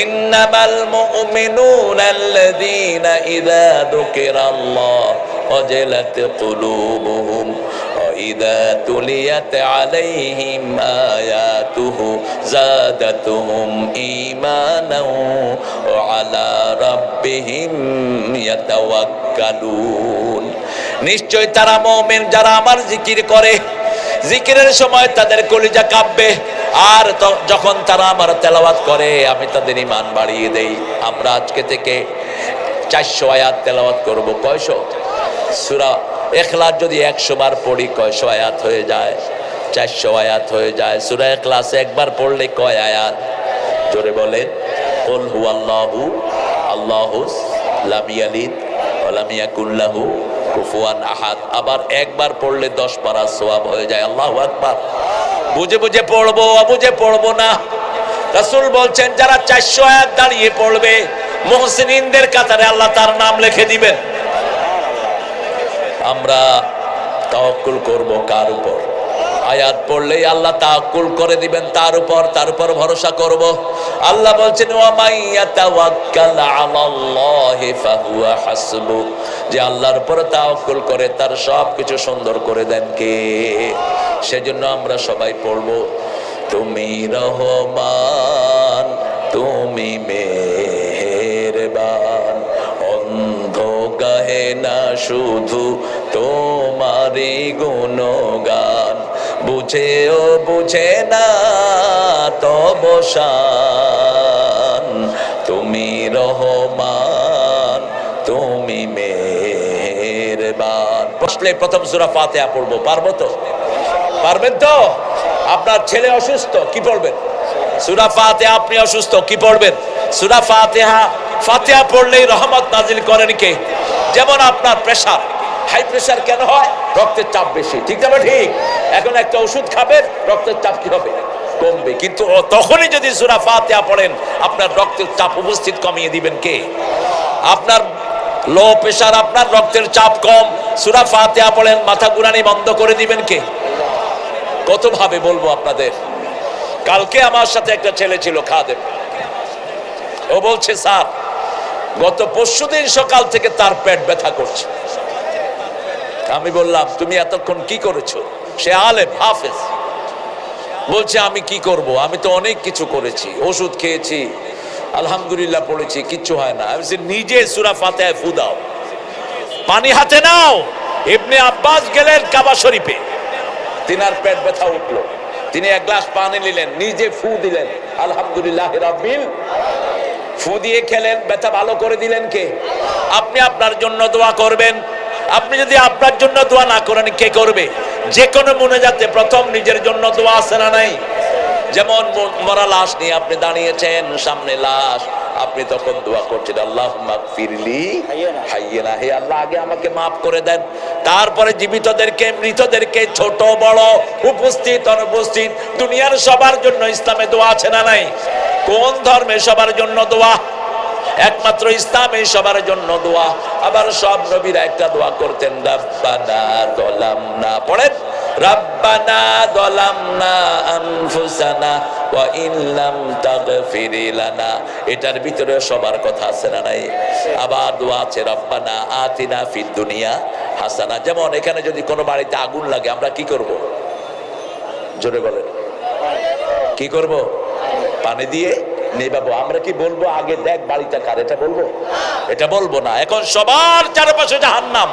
[SPEAKER 1] ইন্নামাল মুমিনুনা আল্লাযীনা ইযা যুকিরাল্লাহ ওয়াজিলাত কুলুবুহুম ওয়া ইযা তুলিয়াত আলাইহিম আয়াতুহু যাদাতুহুম ঈমানাও ওয়া আলা রাব্বিহিম ইয়াতাওয়াক্কালুন। নিশ্চয় তারা মুমিন যারা আমার জিকির করে, জিকিরের সময় তাদের কলিজা কাঁপবে, আর যখন তারা আমার তেলাওয়াত করে আমি তাদের ঈমান বাড়িয়ে দেই। আমরা আজকে থেকে 400 আয়াত তেলাওয়াত করব। কয়শো? সূরা ইখলাস যদি 100 বার পড়ি কয়শো আয়াত হয়ে যায়? 400 আয়াত হয়ে যায়। সূরা ইখলাস একবার পড়লে কয় আয়াত? জোরে বলেন। কুল হুয়াল্লাহু আল্লাহুস লাম ইয়ালিদ ওয়া লাম ইয়াকুল লাহু কুফুয়ান আহাদ। আবার একবার পড়লে 10 পারা সওয়াব হয়ে যায়। আল্লাহু আকবার। বুঝে বুঝে পড়বো, অবুঝে পড়বো না। রাসূল বলছেন যারা 400 আয়াত দাঁড়িয়ে পড়বে, মুহসিনিনদের কাতারে আল্লাহ তার নাম লিখে দিবেন। আমরা তাওয়াক্কুল করব কার উপর? আয়াত পড়লেই আল্লাহ তাওয়াক্কুল করে দিবেন তার উপর ভরসা করব। আল্লাহ বলছেন ওয়া মাইয়াতাওয়াক্কাল আলাল্লাহি ফাহুয়া হাসবু। যে আল্লাহর উপর তাওয়াক্কুল করে তার সবকিছু সুন্দর করে দেন কে? সেজন্য আমরা সবাই পড়ব তুমি রহমান, তুমি মেহেরবান, অন্ধ গাহে না শুধু তোমারই গুণগান, বুঝেও বুঝে না তব শান, তুমি রহমান, তুমি মেহেরবান। প্রথম সূরা ফাতিহা পড়বো, পারবো তো? পারবেন তো? আপনার ছেলে অসুস্থ, কি পড়বেন? সূরা ফাতিহা। আপনি অসুস্থ, কি পড়বেন? সূরা ফাতিহা। ফাতিহা পড়লেই রহমত নাজিল করেন কে? যেমন আপনার প্রেসার, হাই প্রেসার কেন হয়? রক্তের চাপ বেশি, ঠিক না? ঠিক। এখন একটা ওষুধ খাবেন, রক্তের চাপ কি হবে? কমবে। কিন্তু তখনই যদি সূরা ফাতিহা পড়েন, আপনার রক্তের চাপ উপস্থিত কমিয়ে দিবেন কে? আপনার লো প্রেসার, আপনার রক্তের চাপ কম, সূরা ফাতিহা পড়েন, মাথা ঘুরানি বন্ধ করে দিবেন কে? কত ভাবে বলবো আপনাদের। কালকে আমার সাথে একটা ছেলে ছিল, খাদেম। ও বলছে স্যার গত পরশুদিন সকাল থেকে তার পেট ব্যথা করছে। আমি বললাম তুমি এতক্ষণ কি করেছো? সে আলেম, হাফেজ। বলছে আমি কি করব, আমি তো অনেক কিছু করেছি, ওষুধ খেয়েছি, আলহামদুলিল্লাহ পড়েছি, কিচ্ছু হয় না। আমি নিজে সূরা ফাতিহা ফু দাও, পানি হাতে নাও। ইবনে আব্বাস গেলেন কাবা শরীফে, তিনার পেট ব্যথা উঠলো, তিনি 1 গ্লাস পানি নিলেন, নিজে ফু দিলেন, আলহামদুলিল্লাহ রাব্বিল। ফু দিয়ে খেলেন, ব্যথা ভালো করে দিলেন কে? আপনি আপনার জন্য দোয়া করবেন। আপনি যদি আপনার জন্য দোয়া না করেন কে করবে? যে কোনো মুনাজাতে প্রথম নিজের জন্য দোয়া আছে না নাই? যেমন মরা লাশ নিয়ে আপনি দাঁড়িয়েছেন, সামনে লাশ, আপনি তখন দোয়া করছেন আল্লাহুম্মা গফিরলি হাইয়্যিনা, হে আল্লাহ আগে আমাকে মাফ করে দেন, তারপরে জীবিতদেরকে মৃতদেরকে ছোট বড় উপস্থিত অনুপস্থিত দুনিয়ার সবার জন্য ইসলামে দোয়া আছে না নাই? কোন ধর্মে সবার জন্য দোয়া? একমাত্র ইসলামে সবার জন্য দোয়া। আবার সব নবীরা একটা দোয়া করতেন, রাব্বানা যালামনা, পড়েন রাব্বানা যালামনা আনফুসানা ওয়া ইল্লাম তাগফির লানা। এটার ভিতরে সবার কথা আছে না নাই? আবার দোয়া আছে রাব্বানা আতিনা ফিদ দুনিয়া হাসানা। যেমন এখানে যদি কোনো বাড়িতে আগুন লাগে আমরা কি করব? জোরে বলেন, কি করব? পানি দিয়ে নেবাবো। আমরা কি বলবো আগে দেখ বাড়িটা কার? এটা বলবো? এটা বলবো না। এখন সবার চারপাশে জাহান্নাম।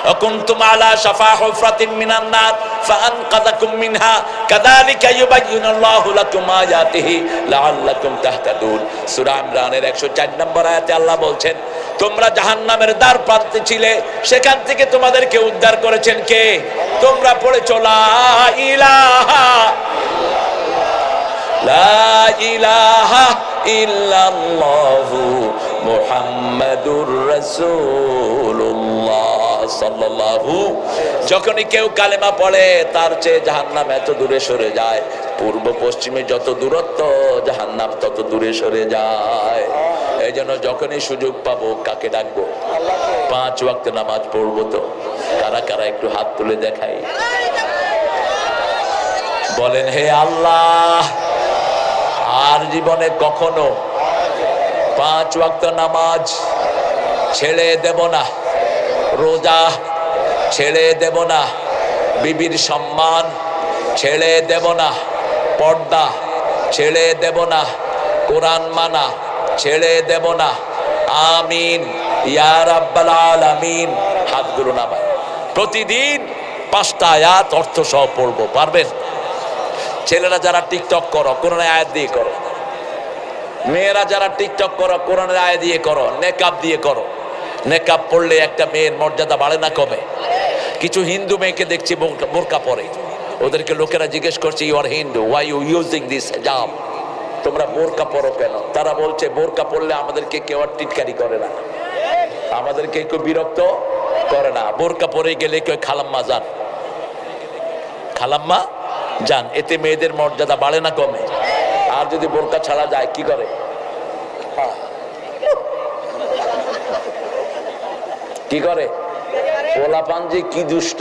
[SPEAKER 1] وكنتم على شفا حفرة من النار فأنقذكم منها كذلك يبين الله لكم آياته لعلكم تهتدون। সূরা ইমরানের 104 নম্বর আয়াতে আল্লাহ বলছেন, তোমরা জাহান্নামের দ্বার প্রান্তে ছিলে, সেখান থেকে তোমাদেরকে উদ্ধার করেছেন কে? তোমরা পড়েছো লা ইলাহা লা ইলাহা ইল্লাল্লাহু মুহাম্মাদুর রাসূলুল্লাহ সাল্লাল্লাহু। যখনই কেউ কালেমা পড়ে তার চেয়ে জাহান্নাম এত দূরে সরে যায়। পূর্ব পশ্চিমে যত দূরত্ব জাহান্নাম তত দূরে সরে যায়। এই জন্য যখনই সুযোগ পাবো কাকে ডাকবো? 5 ওয়াক্ত নামাজ পড়বো। তো কারা কারা একটু হাত তুলে দেখাই, বলেন হে আল্লাহ আর জীবনে কখনো 5 ওয়াক্ত নামাজ ছেড়ে দেব না, রোজা ছেড়ে দেব না, বিবির সম্মান ছেড়ে দেব না, পর্দা ছেড়ে দেব না, কোরআন মানা ছেড়ে দেব না। আমিন ইয়া রাব্বাল আলামিন। হাতগুলো নামায় প্রতিদিন 5টা আয়াত অর্থ সহ পড়বো। পারবেন? ছেলেরা যারা টিকটক করো কোরআনের আয়াত দিয়ে করো, মেয়েরা যারা টিকটক করো কোরআনের আয়াত দিয়ে করো, নেকাব দিয়ে করো। নেকাব পড়লে একটা মেয়ের মর্যাদা বাড়ে না কমে? কিছু হিন্দু মেয়েকে দেখছি বোরকা পরে, ওদেরকে লোকেরা জিজ্ঞেস করছে you are Hindu, why you using this hijab, তোমরা বোরকা পরো কেন? তারা বলছে বোরকা পরলে আমাদেরকে কেউ আর টিটকারি করে না, আমাদেরকে কেউ বিরক্ত করে না। বোরকা পরে গেলে কেউ খালাম্মা যান, খালাম্মা যান, এতে মেয়েদের মর্যাদা বাড়ে না কমে? আর যদি বোরকা ছাড়া যায় কি করে? কি করে? পোলা পাঞ্জি কি দুষ্ট।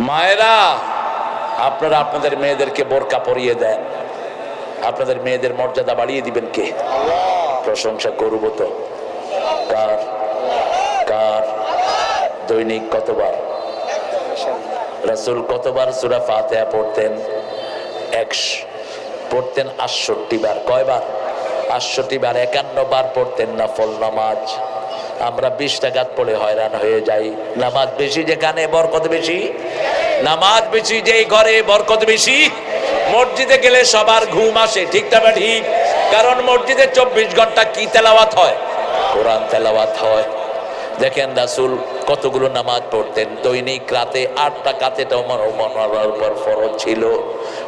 [SPEAKER 1] মায়েরা আপনারা আপনাদের মেয়েদেরকে বোরকা পরিয়ে দেন, আপনাদের মেয়েদের মর্যাদা বাড়িয়ে দিবেন কে? প্রশংসা করব তো কার? কার? দৈনিক কতবার রাসূল কতবার সূরা ফাতিহা পড়তেন? পড়তেন 68 বার। কয়বার? 68 বার। 51 বার পড়তেন নফল নামাজ। আমরা 20 রাকাত পড়ে হয়রান হয়ে যাই। নামাজ বেশি যেখানে বরকত বেশি, নামাজ বেশি যেই ঘরে বরকত বেশি। মসজিদে গেলে সবার ঘুম আসে, ঠিক না ঠিক? কারণ মসজিদে 24 ঘন্টা কি তেলাওয়াত হয়? কোরআন তেলাওয়াত হয়। দেখেন রাসূল কতগুলো নামাজ পড়তেন দৈনিক। রাতে 8 রাকাত, এটা ওমর উপর ফরজ ছিল।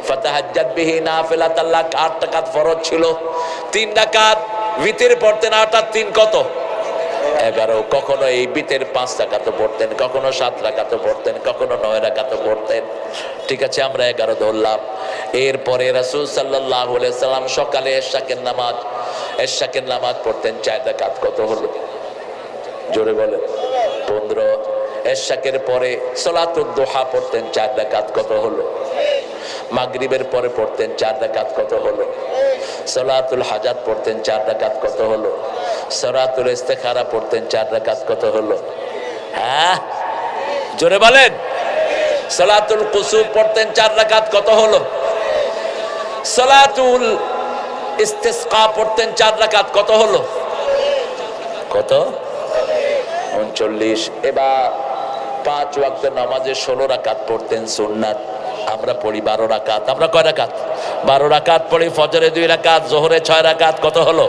[SPEAKER 1] ফাতাহাজ্জাত বিহি নাফিলাতাল লাক, 8 রাকাত ফরজ ছিল। 3 রাকাত ভিতর পড়তেন। 8 আর 3 কত? 11। কখনো এই ভিতর 5 রাকাত পড়তেন, কখনো 7 রাকাত পড়তেন, কখনো 9 রাকাত পড়তেন। ঠিক আছে, আমরা 11 ধরলাম। এরপরে রাসূল সাল্লাল্লাহু আলাইহি সাল্লাম সকালে এশাকের নামাজ পড়তেন 4 রাকাত। কত হলো? জোরে বলেন। 15। এশাকের পরে সালাতুদ দুহা পড়তেন 4 রাকাত। কত হলো? মাগরিবের পরে পড়তেন 4 রাকাত। কত হলো? সালাতুল হাজাত পড়তেন 4 রাকাত। কত হলো? সালাতুল ইস্তিখারা পড়তেন 4 রাকাত। কত হলো? হ্যাঁ, জোরে বলেন। সালাতুল কুসুফ পড়তেন 4 রাকাত। কত হলো? সালাতুল ইস্তিসকা পড়তেন 4 রাকাত। কত হলো? কত? 39। এবার 5 ওয়াক্ত নামাজে 16 রাকাত পড়তেন সুন্নাত। আমরা পড়ি 12 রাকাত। আমরা কয় রাকাত? 12 রাকাত পড়ি। ফজরে 2 রাকাত, জোহরে 6 রাকাত। কত হলো?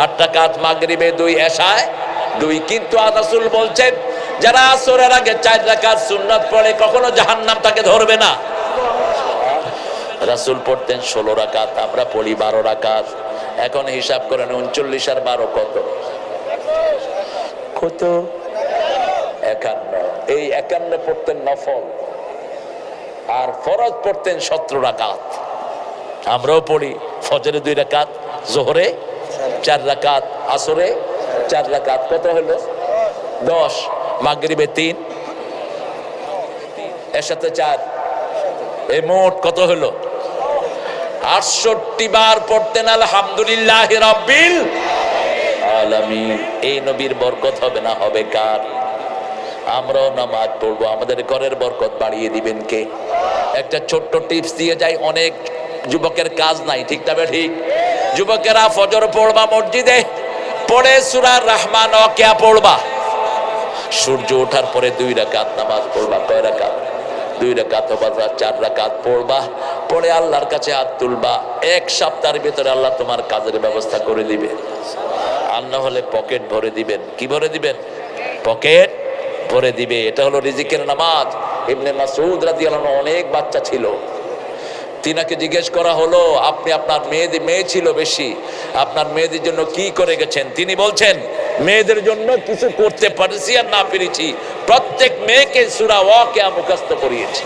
[SPEAKER 1] 8 রাকাত। মাগরিবে 2, এশায় 2। কিন্তু রাসূল বলছেন যারা আসরের আগে 4 রাকাত সুন্নাত পড়ে কখনো জাহান্নাম তাকে ধরবে না। রাসূল পড়তেন 16 রাকাত, আমরা পড়ি 12 রাকাত। এখন হিসাব করেন 39 আর 12 কত? কত? 51। এই 51 পড়তেন নফল, আর ফরজ পড়তেন 17 রাকাত। আমরাও পড়ি ফজরে 2 রাকাত, যোহরে 4 রাকাত, আসরে 4 রাকাত। কত হলো? 10। মাগরিবে 3, এর সাথে 4, এই মোট কত হলো? 68 বার পড়তেন আলহামদুলিল্লাহি রাব্বিল আলামিন। এই নবীর বরকত হবে না হবে কার? আমরাও নামাজ পড়বো, আমাদের ঘরের বরকত বাড়িয়ে দিবেন কে? একটা ছোট্ট টিপস দিয়ে যাই, অনেক যুবকের কাজ নাই, ঠিক তবে ঠিক। যুবকেরা ফজর পড়বা মসজিদে, পড়ে সূরা রহমান ওয়াকিয়া পড়বা। সূর্য ওঠার পরে 2 রাকাত নামাজ পড়বা। কয় রাকাত? 2 রাকাত বা 4 রাকাত পড়বা। পড়ে আল্লাহর কাছে হাত তুলবা। 1 সপ্তাহের ভিতরে আল্লাহ তোমার কাজের ব্যবস্থা করে দিবে। আর না হলে পকেট ভরে দিবেন। কি ভরে দিবেন? পকেট ভরে দিবে। এটা হলো রিজিকের নামাজ। ইবনে মাসউদ রাদিয়াল্লাহু আনহু অনেক বাচ্চা ছিল, তিনাকে জিজ্ঞেস করা হলো, আপনি আপনার মেয়ে ছিল বেশি, আপনার মেয়েদের জন্য কি করে গেছেন? তিনি বলছেন, মেয়েদের জন্য কিছু করতে পারছি আর না পেরেছি, প্রত্যেক মেয়েকে সূরা ওয়াকিয়া মুখস্থ করিয়েছি।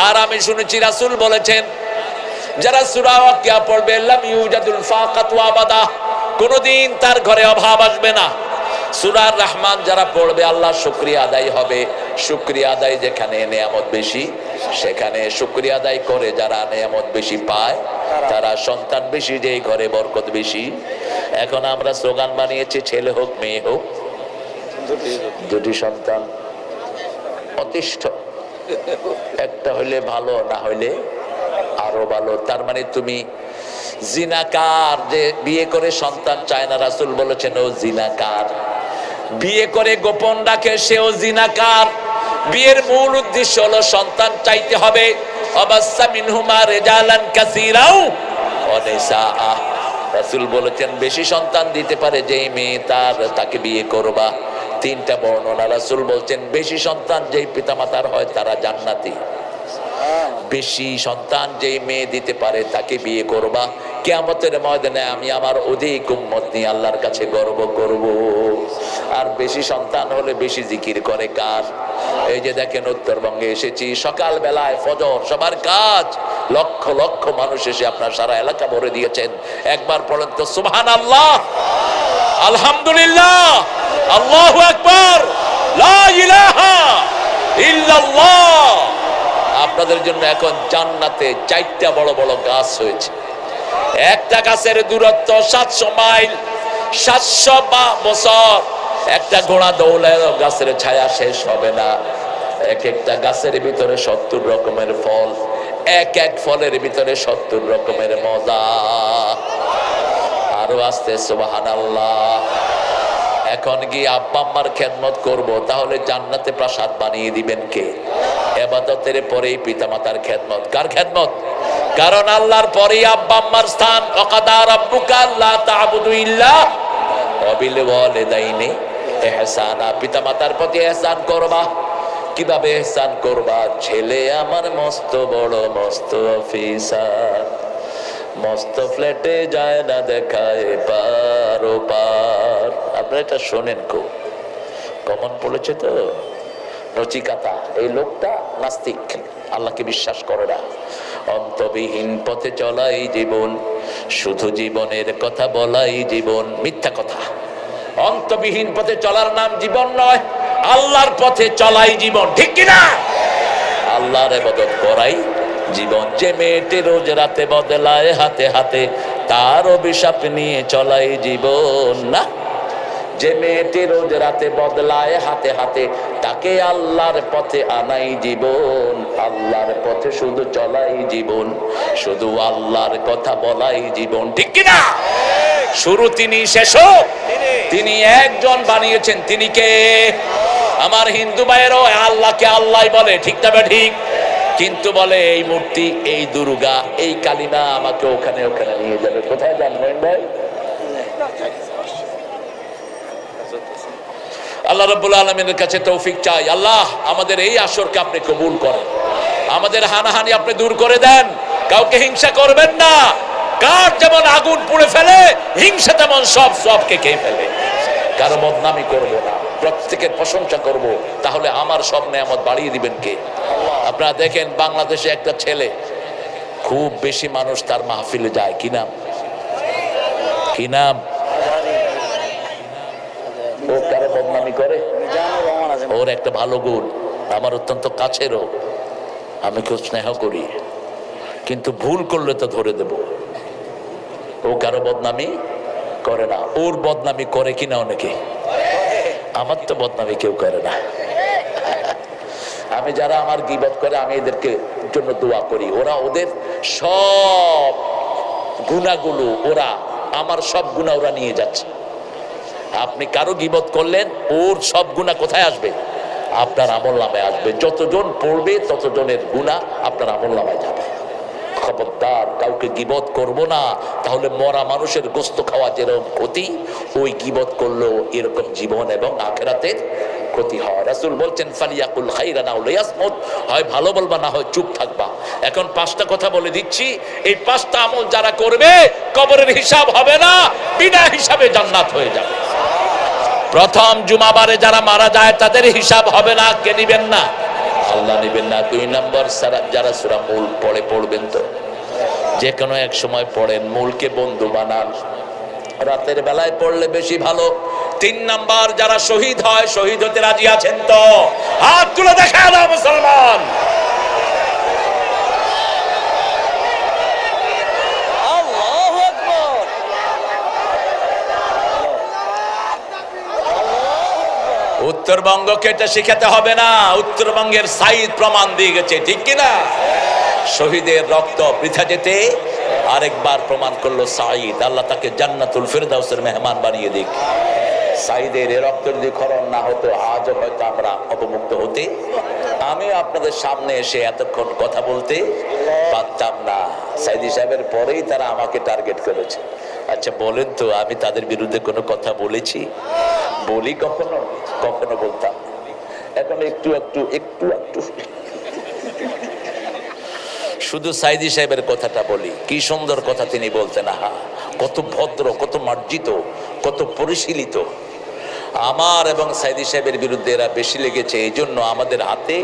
[SPEAKER 1] আর আমি শুনেছি রাসূল বলেছেন, যারা সূরা ওয়াকিয়া পড়বে লাম ইউজাদুল ফাকাত ওয়া আবাদা, কোনদিন তার ঘরে অভাব আসবে না। সূরা রহমান যারা পড়বে আল্লাহর শুকরিয়া আদায় হবে। শুকরিয়া আদায় যেখানে নেয়ামত বেশি, সেখানে শুকরিয়া আদায় করে যারা নেয়ামত বেশি পায়, তারা সন্তান বেশি, যেই ঘরে বরকত বেশি। এখন আমরা স্লোগান বানিয়েছি, ছেলে হোক মেয়ে হোক, 2টি সন্তান অতিষ্ঠ, একটা হইলে ভালো, না হইলে আরো ভালো। তার মানে তুমি জিনাকার যে বিয়ে করে সন্তান চায় না, রাসূল বলেছেন ও জিনাকার। বিয়ে করে গোপন রাখে সেও জিনাকার। বিয়ের মূল উদ্দেশ্য হলো সন্তান চাইতে হবে। অবাসা মিনহুমা রিজালান কাসীরাও ওয়া নিসাআ। রাসূল বলেছেন বেশি সন্তান দিতে পারে যেই মেয়ে, তাকে বিয়ে করবা। 3টা বর্ণনা। রাসূল বলছেন বেশি সন্তান যেই পিতামাতার হয় তারা জান্নাতি। বেশি সন্তান যেই মেয়ে দিতে পারে তাকে বিয়ে করবা। কিয়ামতের ময়দানে আমি আমার অধিক উম্মত নিয়ে আল্লাহর কাছে গর্ব করব। আর বেশি সন্তান হলে বেশি জিকির করে কার? এই যে দেখেন উত্তরবঙ্গে এসেছি, সকাল বেলায় ফজর সবার কাজ, লক্ষ লক্ষ মানুষ এসে আপনার সারা এলাকা ভরে দিয়েছেন। একবার পড়েন তো সুবহানাল্লাহ, আলহামদুলিল্লাহ, আল্লাহু আকবার, লা ইলাহা ইল্লাল্লাহ। আপনাদের জন্য এখন জান্নাতে 4টা বড় বড় গাছ হয়েছে। একটা গাছের দূরত্ব 700 মাইল, 700 বছর। একটা ঘোড়া দৌড়ে গাছের ছায়া শেষ হবে না। এক একটা গাছের ভিতরে 70 রকমের ফল, এক এক ফলের ভিতরে 70 রকমের মজা। আরো আসতে সুবহানাল্লাহ। এখন গিয়ে আব্বা আম্মার খেদমত করব, তাহলে জান্নাতে প্রাসাদ বানিয়ে দিবেন কে? ইবাদতের পরেই পিতামাতার খেদমত। কার খেদমত? কারণ আল্লাহর পরেই আব্বা আম্মার স্থান। ওয়াকাদা রাব্বুকা আল্লা তা'বুদু ইল্লা ওয়া বিল ওয়ালিদাইনি ইহসানা। পিতামাতার প্রতি ইহসান করবা। কিভাবে ইহসান করবা? ছেলে আমার মস্ত বড় মস্ত অফিসার, মস্ত ফ্ল্যাটে যায় না দেখায় পার ও পার। আপনারা এটা শোনেন, খুব কমন পড়েছে তো। নচিকাতা এই লোকটা নাস্তিক, আল্লাহকে বিশ্বাস করে না। অন্তবিহীন পথে চলাই জীবন, শুধু জীবনের কথা বলাই জীবন। মিথ্যা কথা। অন্তবিহীন পথে চলার নাম জীবন নয়, আল্লাহর পথে চলাই জীবন। ঠিক কিনা? আল্লাহর ইবাদত করাই জীবন। যে মেয়েটি রোজ রাতে বদলায় হাতে হাতে, তার অভিশাপ নিয়ে চলাই জীবন। না, যে মেয়েটি রোজ রাতে বদলায় হাতে হাতে, তাকে আল্লাহর পথে আনাই জীবন। আল্লাহর পথে শুধু চলাই জীবন, শুধু আল্লাহর কথা বলাই জীবন। ঠিক কিনা? শুরু তিনি, শেষও তিনি। একজন বানিয়েছেন, তিনি কে? আমার হিন্দু ভাইয়েরও আল্লাহকে আল্লাহ বলে, ঠিক তবে ঠিক। কিন্তু বলে এই মূর্তি, এই দুর্গা, এই কালিমা আমাকে ওখানে ওখানে নিয়ে যাবে। কোথায় জানবেন ভাই? আল্লাহ রাব্বুল আলামিনের কাছে তৌফিক চাই, আল্লাহ আমাদের এই আসরকে আপনি কবুল করেন, আমাদের হানাহানি আপনি দূর করে দেন, কাউকে হিংসা করবেন না। কার যেমন আগুন পুড়ে ফেলে, হিংসা তেমন সবকে খেয়ে ফেলে। কারো বদনামি করব না, প্রত্যেকের প্রশংসা করব, তাহলে আমার সব নেয়ামত বাড়িয়ে দিবেন কে? আপনারা দেখেন বাংলাদেশে একটা ছেলে, খুব বেশি মানুষ তার মাহফিলে যায়, কি নাম? কি নাম? ও কারো বদনামি করে? ওর একটা ভালো গুণ, আমার অত্যন্ত কাছেরও, আমি খুব স্নেহ করি, কিন্তু ভুল করলে তো ধরে দেব। ও কারো বদনামি করে না। ওর বদনামি করে কিনা অনেকে, আমার তো বদনামি কেউ করে না। আমি যারা আমার গীবত করে আমি এদেরকে জন্য দোয়া করি, ওরা ওদের সব গুনাহগুলো, ওরা আমার সব গুনাহ ওরা নিয়ে যাচ্ছে। আপনি কারো গীবত করলেন, ওর সব গুনাহ কোথায় আসবে? আপনার আমলনামায় আসবে। যতজন পড়বে ততজনের গুনাহ আপনার আমলনামায় যাবে। খবরদার কাউকে গীবত করব না, তাহলে মরা মানুষের গোশত খাওয়া যেরকম ক্ষতি, ওই গীবত করলেও এরকম জীবন এবং আখিরাতের ক্ষতি হয়। রাসূল বলছেন ফালিয়াকুল খাইরান আও লিয়াসমুত, হয় ভালো বলবা না হয় চুপ থাকবা। এখন 5টা কথা বলে দিচ্ছি, এই 5টা আমল যারা করবে কবরের হিসাব হবে না, বিনা হিসাবে জান্নাত হয়ে যাবে। প্রথম জুমাবারে যারা মারা যায় তাদের হিসাব হবে না, কে নিবেন না? আল্লাহ নিবেন না। 2 নম্বর যারা সূরা মূল পড়বেন, তো যে কোনো এক সময় পড়েন, মূলকে বন্ধু বানান, রাতের বেলায় পড়লে বেশি ভালো। 3 নাম্বার যারা শহীদ হয়, শহীদ হতে রাজি আছেন তো? হাত তুলে দেখা দাও মুসলমান।
[SPEAKER 2] আল্লাহু আকবার।
[SPEAKER 1] উত্তরবঙ্গকে এটা শিখাতে হবে না, উত্তরবঙ্গের সাইদ প্রমাণ দিয়ে গেছে, ঠিক কিনা? শহীদের রক্ত বৃথা যেতে আরেকবার প্রমাণ করলো সাইদ। আল্লাহ তাকে জান্নাতুল ফিরদাউসের মেহমান বানিয়ে দিক। সাইদের এ রক্ত যদি খরণ না হতো, আজও হয়তো আমরা অবমুক্ত হতে, আমি আপনাদের সামনে এসে এতক্ষণ কথা বলতে পারতাম না। সাইদি সাহেবের পরেই তারা আমাকে টার্গেট করেছে। আচ্ছা বলেন তো, আমি তাদের বিরুদ্ধে কোনো কথা বলেছি? বলি কখনো? কখনো বলতাম। এখন একটু একটু একটু একটু শুধু সাইদি সাহেবের কথাটা বলি। কি সুন্দর কথা তিনি বলতেন, আহা কত ভদ্র, কত মার্জিত, কত পরিশীলিত। আমার এবং সাইদি সাহেবের বিরুদ্ধে এরা বেশি লেগেছে, এই জন্য আমাদের হাতে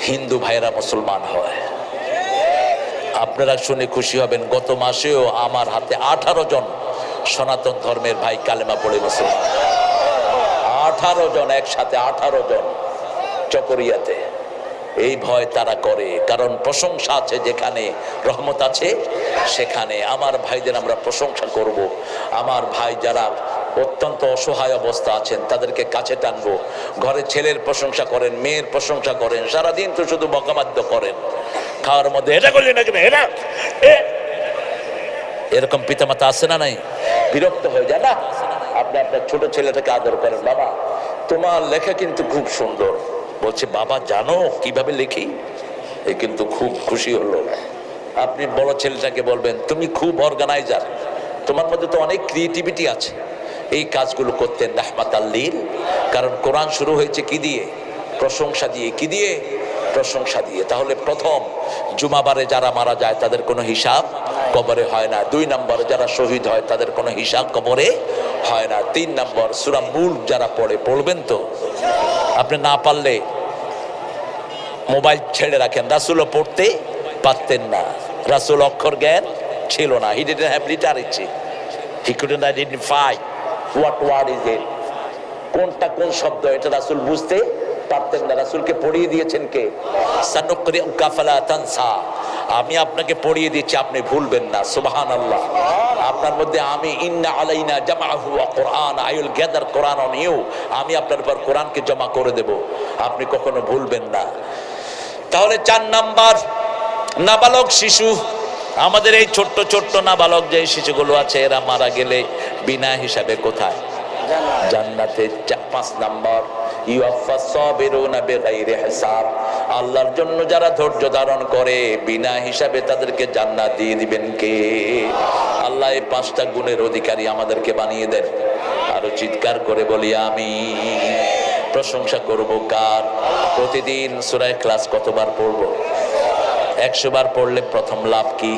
[SPEAKER 1] হিন্দু ভাইয়েরা মুসলমান হয়। আপনারা শুনে খুশি হবেন, গত মাসেও আমার হাতে 18 জন সনাতন ধর্মের ভাই কালেমা পড়ে মুসলমান। 18 জন একসাথে, 18 জন চকরিয়াতে। এই ভয় তারা করে, কারণ প্রশংসা আছে যেখানে, রহমত আছে সেখানে। আমার ভাইদের আমরা প্রশংসা করব। আমার ভাই যারা অত্যন্ত অসহায় অবস্থা আছেন তাদেরকে কাছে টানবো। ঘরে ছেলের প্রশংসা করেন, মেয়ের প্রশংসা করেন, সারাদিন তো শুধু বকাবাদ্য করেন। খাওয়ার মধ্যে এটা করলি না কেন, এটা এরকম পিতামাতা আছে না নাই? বিরক্ত হয়ে যায় না? আপনি আপনার ছোট ছেলেটাকে আদর করেন, বাবা তোমার লেখা কিন্তু খুব সুন্দর। বলছে বাবা জানো কিভাবে লিখি? এ কিন্তু খুব খুশি হলো। আপনি বড় ছেলেটাকে বলবেন তুমি খুব অর্গানাইজার, তোমার মধ্যে তো অনেক ক্রিয়েটিভিটি আছে। এই কাজগুলো করতেন রাহমাতাল লিল। কারণ কোরআন শুরু হয়েছে কি দিয়ে? প্রশংসা দিয়ে। কি দিয়ে? প্রশংসা দিয়ে। তাহলে প্রথম জুমাবারে যারা মারা যায় তাদের কোনো হিসাব কবরে হয় না। 2 নম্বরে যারা শহীদ হয় তাদের কোনো হিসাব কবরে হয় না। 3 নম্বর সূরা মুলক যারা পড়বেন তো? আপনি না পারলে মোবাইল ছেড়ে রাখেন। রাসূলও পড়তে পারতেন না, রাসূল অক্ষর জ্ঞান ছিল না। He didn't have literacy, he couldn't identify what word is it, কোনটা কোন শব্দ, এটা রাসূল বুঝতে পারতেন না। রাসূলকে পড়িয়ে দিয়েছেন কে? সানুকরিউকা ফালা তানসা, আমি আপনাকে পড়িয়ে দিচ্ছি, আপনি ভুলবেন না। সুবহানাল্লাহ। আপনার মধ্যে আমি ইন্না আলাইনা জামাআহু ওয়া কুরআন, I will gather Quran on you, আমি আপনার উপর কোরআনকে জমা করে দেব, আপনি কখনো ভুলবেন না। তাহলে 4 নাম্বার নাবালক শিশু। আমাদের এই ছোট্ট ছোট্ট নাবালক যে শিশুগুলো আছে এরা মারা গেলে বিনা হিসাবে কোথায়? জান্নাতে। 5 নাম্বার ইউফাস সাবিরুনা বিগাইরি হিসাব, আল্লাহর জন্য যারা ধৈর্য ধারণ করে বিনা হিসাবে তাদেরকে জান্নাত দিয়ে দিবেন কে? আল্লাহ এই 5টা গুণের অধিকারী আমাদেরকে বানিয়ে দেন। আরো চিৎকার করে বলি আমিন। প্রশংসা করব কার? প্রতিদিন সূরা ইখলাস কতবার পড়ব? 100 বার পড়লে প্রথম লাভ কি?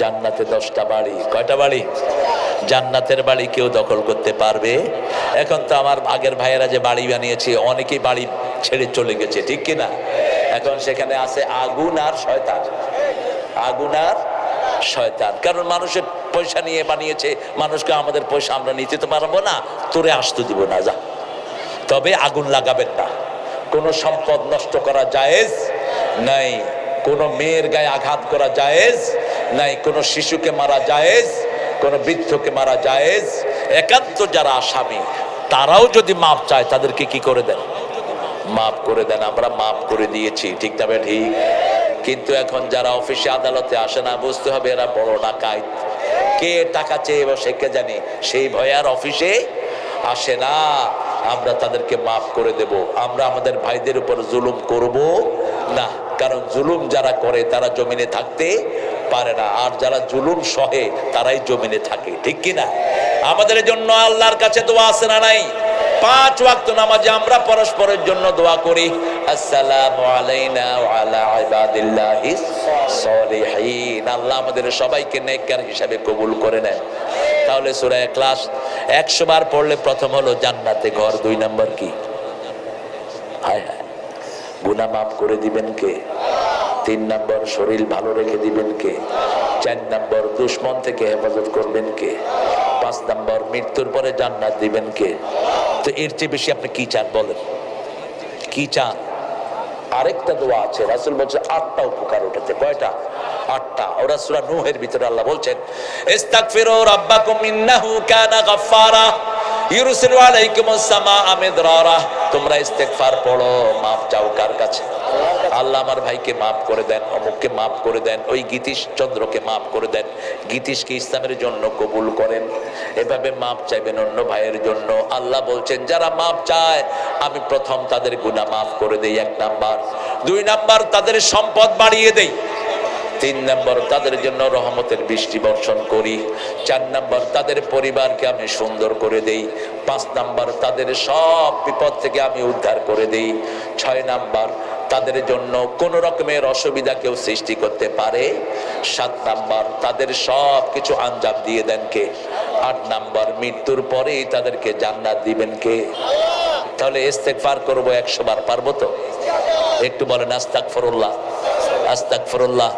[SPEAKER 1] জান্নাতে 10টা বাড়ি। কয়টা বাড়ি? জান্নাতের বাড়ি কেউ দখল করতে পারবে? এখন তো আমার আগের ভাইয়েরা যে বাড়ি বানিয়েছে অনেকেই বাড়ি ছেড়ে চলে গেছে, ঠিক কিনা? এখন সেখানে আছে আগুন আর শয়তান, আগুন আর শয়তান। কারণ মানুষের পয়সা নিয়ে বানিয়েছে, মানুষকে আমাদের পয়সা আমরা নিতে তো পারবো না, তোরে আসতে দিব না, যা। তবে আগুন লাগাবেন না। কোনো সম্পদ নষ্ট করা জায়েজ নাই, কোনো মেয়ের গায়ে আঘাত করা জায়েজ নাই, কোনো শিশুকে মারা জায়েজ, কোনো বৃদ্ধকে মারা জায়েজ। একান্ত যারা আসামি তারাও যদি মাপ চায় তাদেরকে কি করে দেন? মাফ করে দেন। আমরা মাফ করে দিয়েছি, ঠিক না ঠিক? কিন্তু এখন যারা অফিসে আদালতে আসে না, বুঝতে হবে এরা বড় ডাকাত। কে টাকা চেয়ে বসে কে জানি, সেই ভয়ে আর অফিসে আসে না। আমরা তাদেরকে মাফ করে দেব। আমরা আমাদের ভাইদের উপর জুলুম করব না, কারণ জুলুম যারা করে তারা জমিনে থাকতে পারে না, আর যারা জুলুম সহে তারাই জমিনে থাকে, ঠিক কিনা? আমাদের জন্য আল্লাহর কাছে দোয়া আছে না নাই? 5 ওয়াক্ত নামাজে আমরা পরস্পরের জন্য দোয়া করি, আসসালামু আলাইনা ওয়া আলা ইবাদিল্লাহিস সলিহিন। আল্লাহ আমাদের সবাইকে নেককার হিসাবে কবুল করে নেন। তাহলে সূরা ইখলাস 100 বার পড়লে প্রথম হলো জান্নাতে ঘর। 2 নম্বর কি? হায় হায়, গুনাহ মাফ করে দিবেন কে? 3 নম্বর শরীর ভালো রেখে দিবেন কে? 4 নম্বর দুশমন থেকে হেফাজত করবেন কে? 5 নম্বর মৃত্যুর পরে জান্নাত দিবেন কে? তো এর চেয়ে বেশি আপনি কি চান বলেন? কি চান? আরেকটা দোয়া আছে, রাসূল বলছে 8টা উপকার ওটাতে। কয়টা? 8টা। ওরা সূরা নূহের ভিতরে আল্লাহ বলছেন, ইস্তাগফিরু রাব্বাকুম ইন্নাহু কানা গাফফারা ইউরসিলু আলাইকুমুস সামাআ মিদরারা। তোমরা ইস্তেগফার পড়ো, মাপ চাও কার কাছে? আল্লাহ আমার ভাইকে মাফ করে দেন, অমুককে মাফ করে দেন, ওই গীতিশ চন্দ্রকে মাফ করে দেন, গীতিশকে ইসলামের জন্য কবুল করেন। এভাবে মাফ চাইবেন অন্য ভাইয়ের জন্য। আল্লাহ বলছেন যারা মাফ চায় আমি প্রথম তাদের গুনাহ মাফ করে দেই, 1 নাম্বার। 2 নাম্বার তাদের সম্পদ বাড়িয়ে দেই। 3 নম্বর তাদের জন্য রহমতের বৃষ্টি বর্ষণ করি। 4 নম্বর তাদের পরিবারকে আমি সুন্দর করে দেই। 5 নম্বর তাদের সব বিপদ থেকে আমি উদ্ধার করে দেই। 6 নম্বর তাদের জন্য কোন রকমের অসুবিধা কেউ সৃষ্টি করতে পারে। 7 নম্বর তাদের সব কিছু আঞ্জাম দিয়ে দেন কে? 8 নম্বর মৃত্যুর পরেই তাদেরকে জান্নাত দিবেন কে? তাহলে ইস্তেগফার করব 100 বার, পারবো তো? একটু বলেন আস্তাগফিরুল্লাহ, আস্তাগফিরুল্লাহ।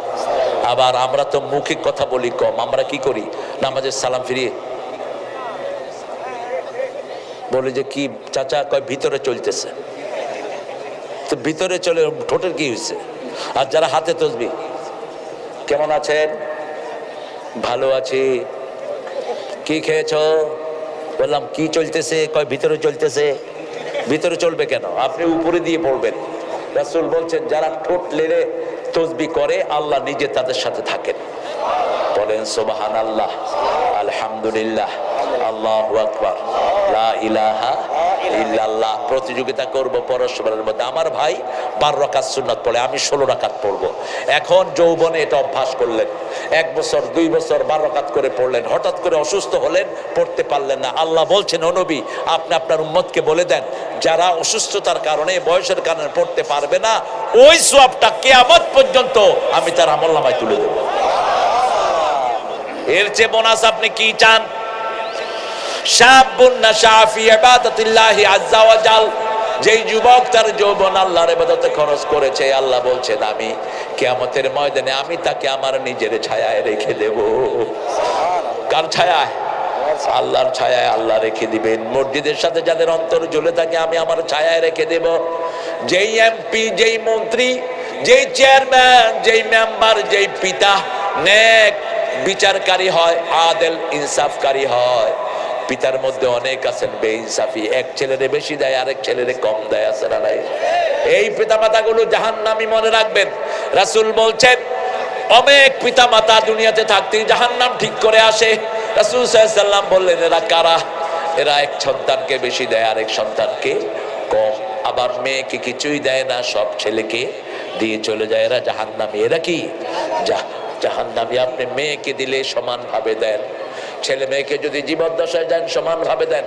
[SPEAKER 1] আবার আমরা তো মৌখিক কথা বলি কম, আমরা কি করি? নামাজের সালাম ফিরিয়ে বলি যে কি চাচা, কয় ভিতরে চলতেছে। তো ভিতরে চলে ঠোঁটের কি হয়েছে? আর যারা হাতে তসবি, কেমন আছেন? ভালো আছি। কি খেয়েছো? বললাম কি চলতেছে? কয় ভিতরে চলতেছে। ভিতরে চলবে কেন? আপনি উপরে দিয়ে পড়বেন। রাসূল বলছেন যারা ঠোঁট লেড়ে তসবিহ করে আল্লাহ নিজে তাদের সাথে থাকেন। বলেন সুবহানাল্লাহ, আলহামদুলিল্লাহ, আল্লাহু আকবার, লা ইলাহা ইল্লাল্লাহ। প্রতিযোগিতা করব পরস্পরের মধ্যে। আমার ভাই 12 রাকাত সুন্নাত পড়ে, আমি 16 রাকাত পড়বো। এখন যৌবনে এটা অভ্যাস করলেন, 1 বছর 2 বছর 12 রাকাত করে পড়লেন, হঠাৎ করে অসুস্থ হলেন, পড়তে পারলেন না। আল্লাহ বলছেন ও নবী আপনি আপনার উম্মতকে বলে দেন যারা অসুস্থতার কারণে বয়সের কারণে পড়তে পারবে না, ওই সওয়াবটা কিয়ামত পর্যন্ত আমি তার আমলনামায় তুলে দেব। এর চেয়ে বোনাস আপনি কি চান? শাবুন নাশা ফি ইবাদাতিল্লাহি আযজা ওয়া জাল, যেই যুবক তার যৌবন আল্লাহর ইবাদতে খরচ করেছে, আল্লাহ বলছেন আমি কিয়ামতের ময়দানে আমি তাকে আমার নিজের ছায়ায় রেখে দেব। কার ছায়ায়? আল্লাহর ছায়ায় আল্লাহ রেখে দিবেন। মসজিদের সাথে যাদের অন্তর জ্বলে থাকে আমি আমার ছায়ায় রেখে দেব। যেই এমপি, যেই মন্ত্রী, যেই চেয়ারম্যান, যেই মেম্বার, যেই পিতা নেক বিচারকারী হয়, আদেল ইনসাফকারী হয়, পিতার মধ্যে অনেক আছেন বেইনসাফি, এক ছেলেরে বেশি দেয় আরেক ছেলেরে কম দেয়, আছে না নাই? এই পিতামাতাগুলো জাহান্নামী, মনে রাখবেন। রাসূল বলছেন অনেক পিতামাতা দুনিয়াতে থাকতেই জাহান্নাম ঠিক করে আসে। রাসূল সাল্লাল্লাহু আলাইহি ওয়াসাল্লাম বললেন এরা কারা? এরা এক সন্তানকে বেশি দেয় আরেক সন্তানকে কম, আবার মেয়েকে কিছুই দেয় না, সব ছেলেকে দিয়ে চলে যায়, এরা জাহান্নামী। এরা কি জাহান্নামী? আপনি মেয়েকে দিলে সমান ভাবে দেন, ছেলে মেয়েকে যদি জীবদ্দশায় দেন সমান ভাবে দেন।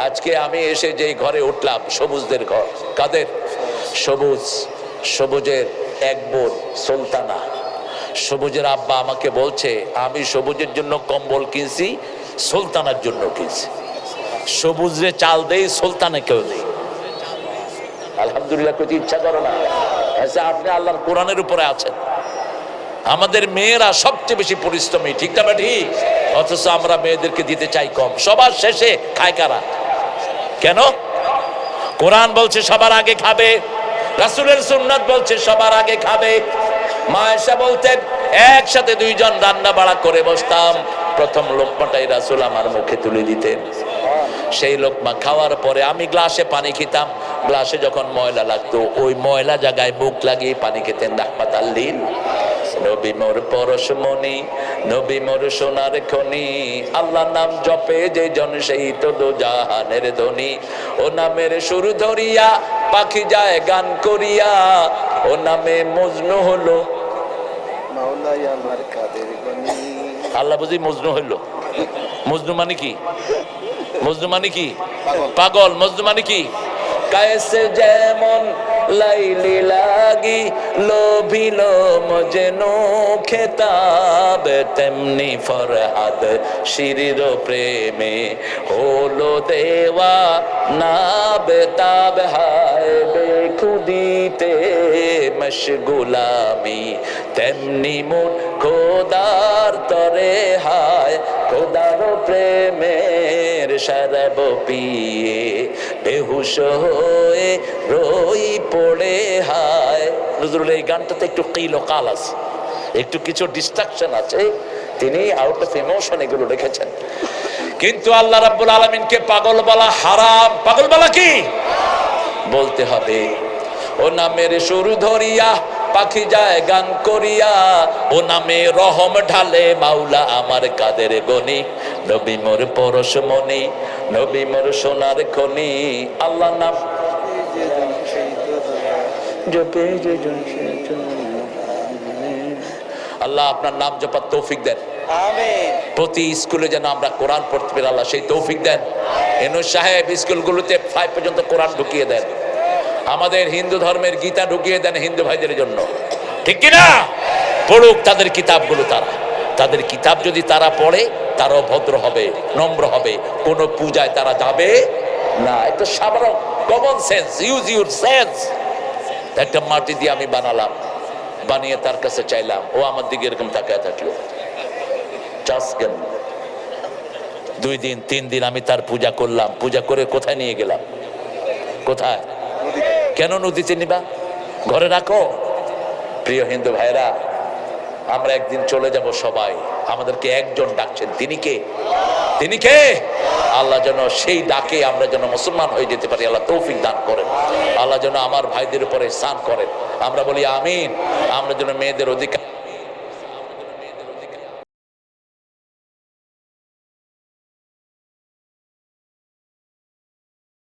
[SPEAKER 1] আজকে আমি এসে যেই ঘরে উঠলাম, সবুজদের ঘর। কাদের? সবুজ। সবুজের এক বোন সুলতানা। সবুজের আব্বা আমাকে বলছে, আমি সবুজের জন্য কম্বল কিনছি, সুলতানার জন্য কিনছি। সবুজরে চাল দেই, সুলতানে কেউ দেই। আলহামদুলিল্লাহ। কিছু ইচ্ছা করো না? আপনি আল্লাহর কোরআনের উপরে আছেন। আমাদের মেয়েরা সবচেয়ে বেশি পরিশ্রমী, ঠিক না ঠিক? অথচ আমরা মেয়েদেরকে দিতে চাই কম। সবার শেষে খায় কারা? কেন? কোরআন বলছে সবার আগে খাবে, রাসূলের সুন্নাত বলছে সবার আগে খাবে। মা আয়েশা বলতেন, একসাথে দুইজন রান্না বাড়া করে বসতাম, প্রথম লোকমাটাই রাসূল আমার মুখে তুলে দিতেন। সেই লোকমা খাওয়ার পরে আমি গ্লাসে পানি খেতাম। গ্লাসে যখন ময়লা লাগতো, ওই ময়লা জায়গায় মুখ লাগিয়ে পানি খেতেন। রাহমাতাল লিল নবী মোর পরশমণি, নবী মোর সোনার খনি, আল্লাহ নাম জপে যে জন সেই তো দো জাহানের ধনী। ও নামের সুর ধরিয়া পাখি যায় গান করিয়া, ও নামে মজনু হলো
[SPEAKER 2] মাওলাই আমার কাদের গনি।
[SPEAKER 1] আল্লাহ বুঝি মজনু হইলো। মজনু মানে কি? মজনু মানে কি? পাগল। মজনু মানে কি? কায়েসে যেমন লাইলি লাগি লোভিল মজনু খেতাব, তেমনি ফরহাদ শিরির প্রেমে হলো দেওয়া না বেতাব। হায় বেখুদিতে মশগুলামি, তেমনি মন খোদার তরে হায় খোদার প্রেমের শরাব পিয়ে বেহুশ হয়ে রই পড়ে হায়। নজরুল এই গানটাতে একটু কিল কাল আছে, একটু কিছু ডিস্ট্রাকশন আছে। তিনি আউট অফ ইমোশন এগুলো রেখেছেন। কিন্তু আল্লাহ রাব্বুল আলামিনকে পাগল বলা হারাম। পাগল বলা কি? বলতে হবে ও নামের সুর ধরিয়া পাখি যায় গান করিয়া, ও নামে রহম ঢালে মাওলা আমার কাদের গনি। নবী মোর পরশমণি, নবী মোর সোনার খনি, আল্লাহ নাম জপে যে জন সেই তো। আল্লাহ আপনার নাম জপার তৌফিক দেন।
[SPEAKER 2] আমিন।
[SPEAKER 1] প্রতি স্কুলে যেন আমরা কোরআন পড়তে পারি, আল্লাহ সেই তৌফিক দেন। এনুস সাহেব স্কুলগুলোতে 5 পর্যন্ত কোরআন ঢুকিয়ে দেন। আমাদের হিন্দু ধর্মের গীতা ঢুকিয়ে দেন হিন্দু ভাইদের জন্য, ঠিক কিনা? পড়ুক তাদের কিতাবগুলো। তাদের কিতাব যদি তারা পড়ে, তারাও ভদ্র হবে, নম্র হবে। কোন পূজায় তারা যাবে না। এটা সাধারণ common sense. Use your sense. একটা মাটি দিয়ে আমি বানালাম, বানিয়ে তার কাছে চাইলাম, ও আমার দিকে এরকম তাকায় থাকলো। চাষ কেন? 2 দিন 3 দিন আমি তার পূজা করলাম। পূজা করে কোথায় নিয়ে গেলাম? কোথায়? কেন নদীতে নিবা? ঘরে রাখো। প্রিয় হিন্দু ভাইরা, আমরা একদিন চলে যাব সবাই। আমাদেরকে একজন ডাকছেন, তিনি কে? তিনি কে? আল্লাহ যেন সেই ডাকে আমরা যেন মুসলমান হয়ে যেতে পারি। আল্লাহ তৌফিক দান করেন। আল্লাহ যেন আমার ভাইদের উপরে ইহসান করেন। আমরা বলি আমিন। আমরা যেন মেয়েদের অধিকার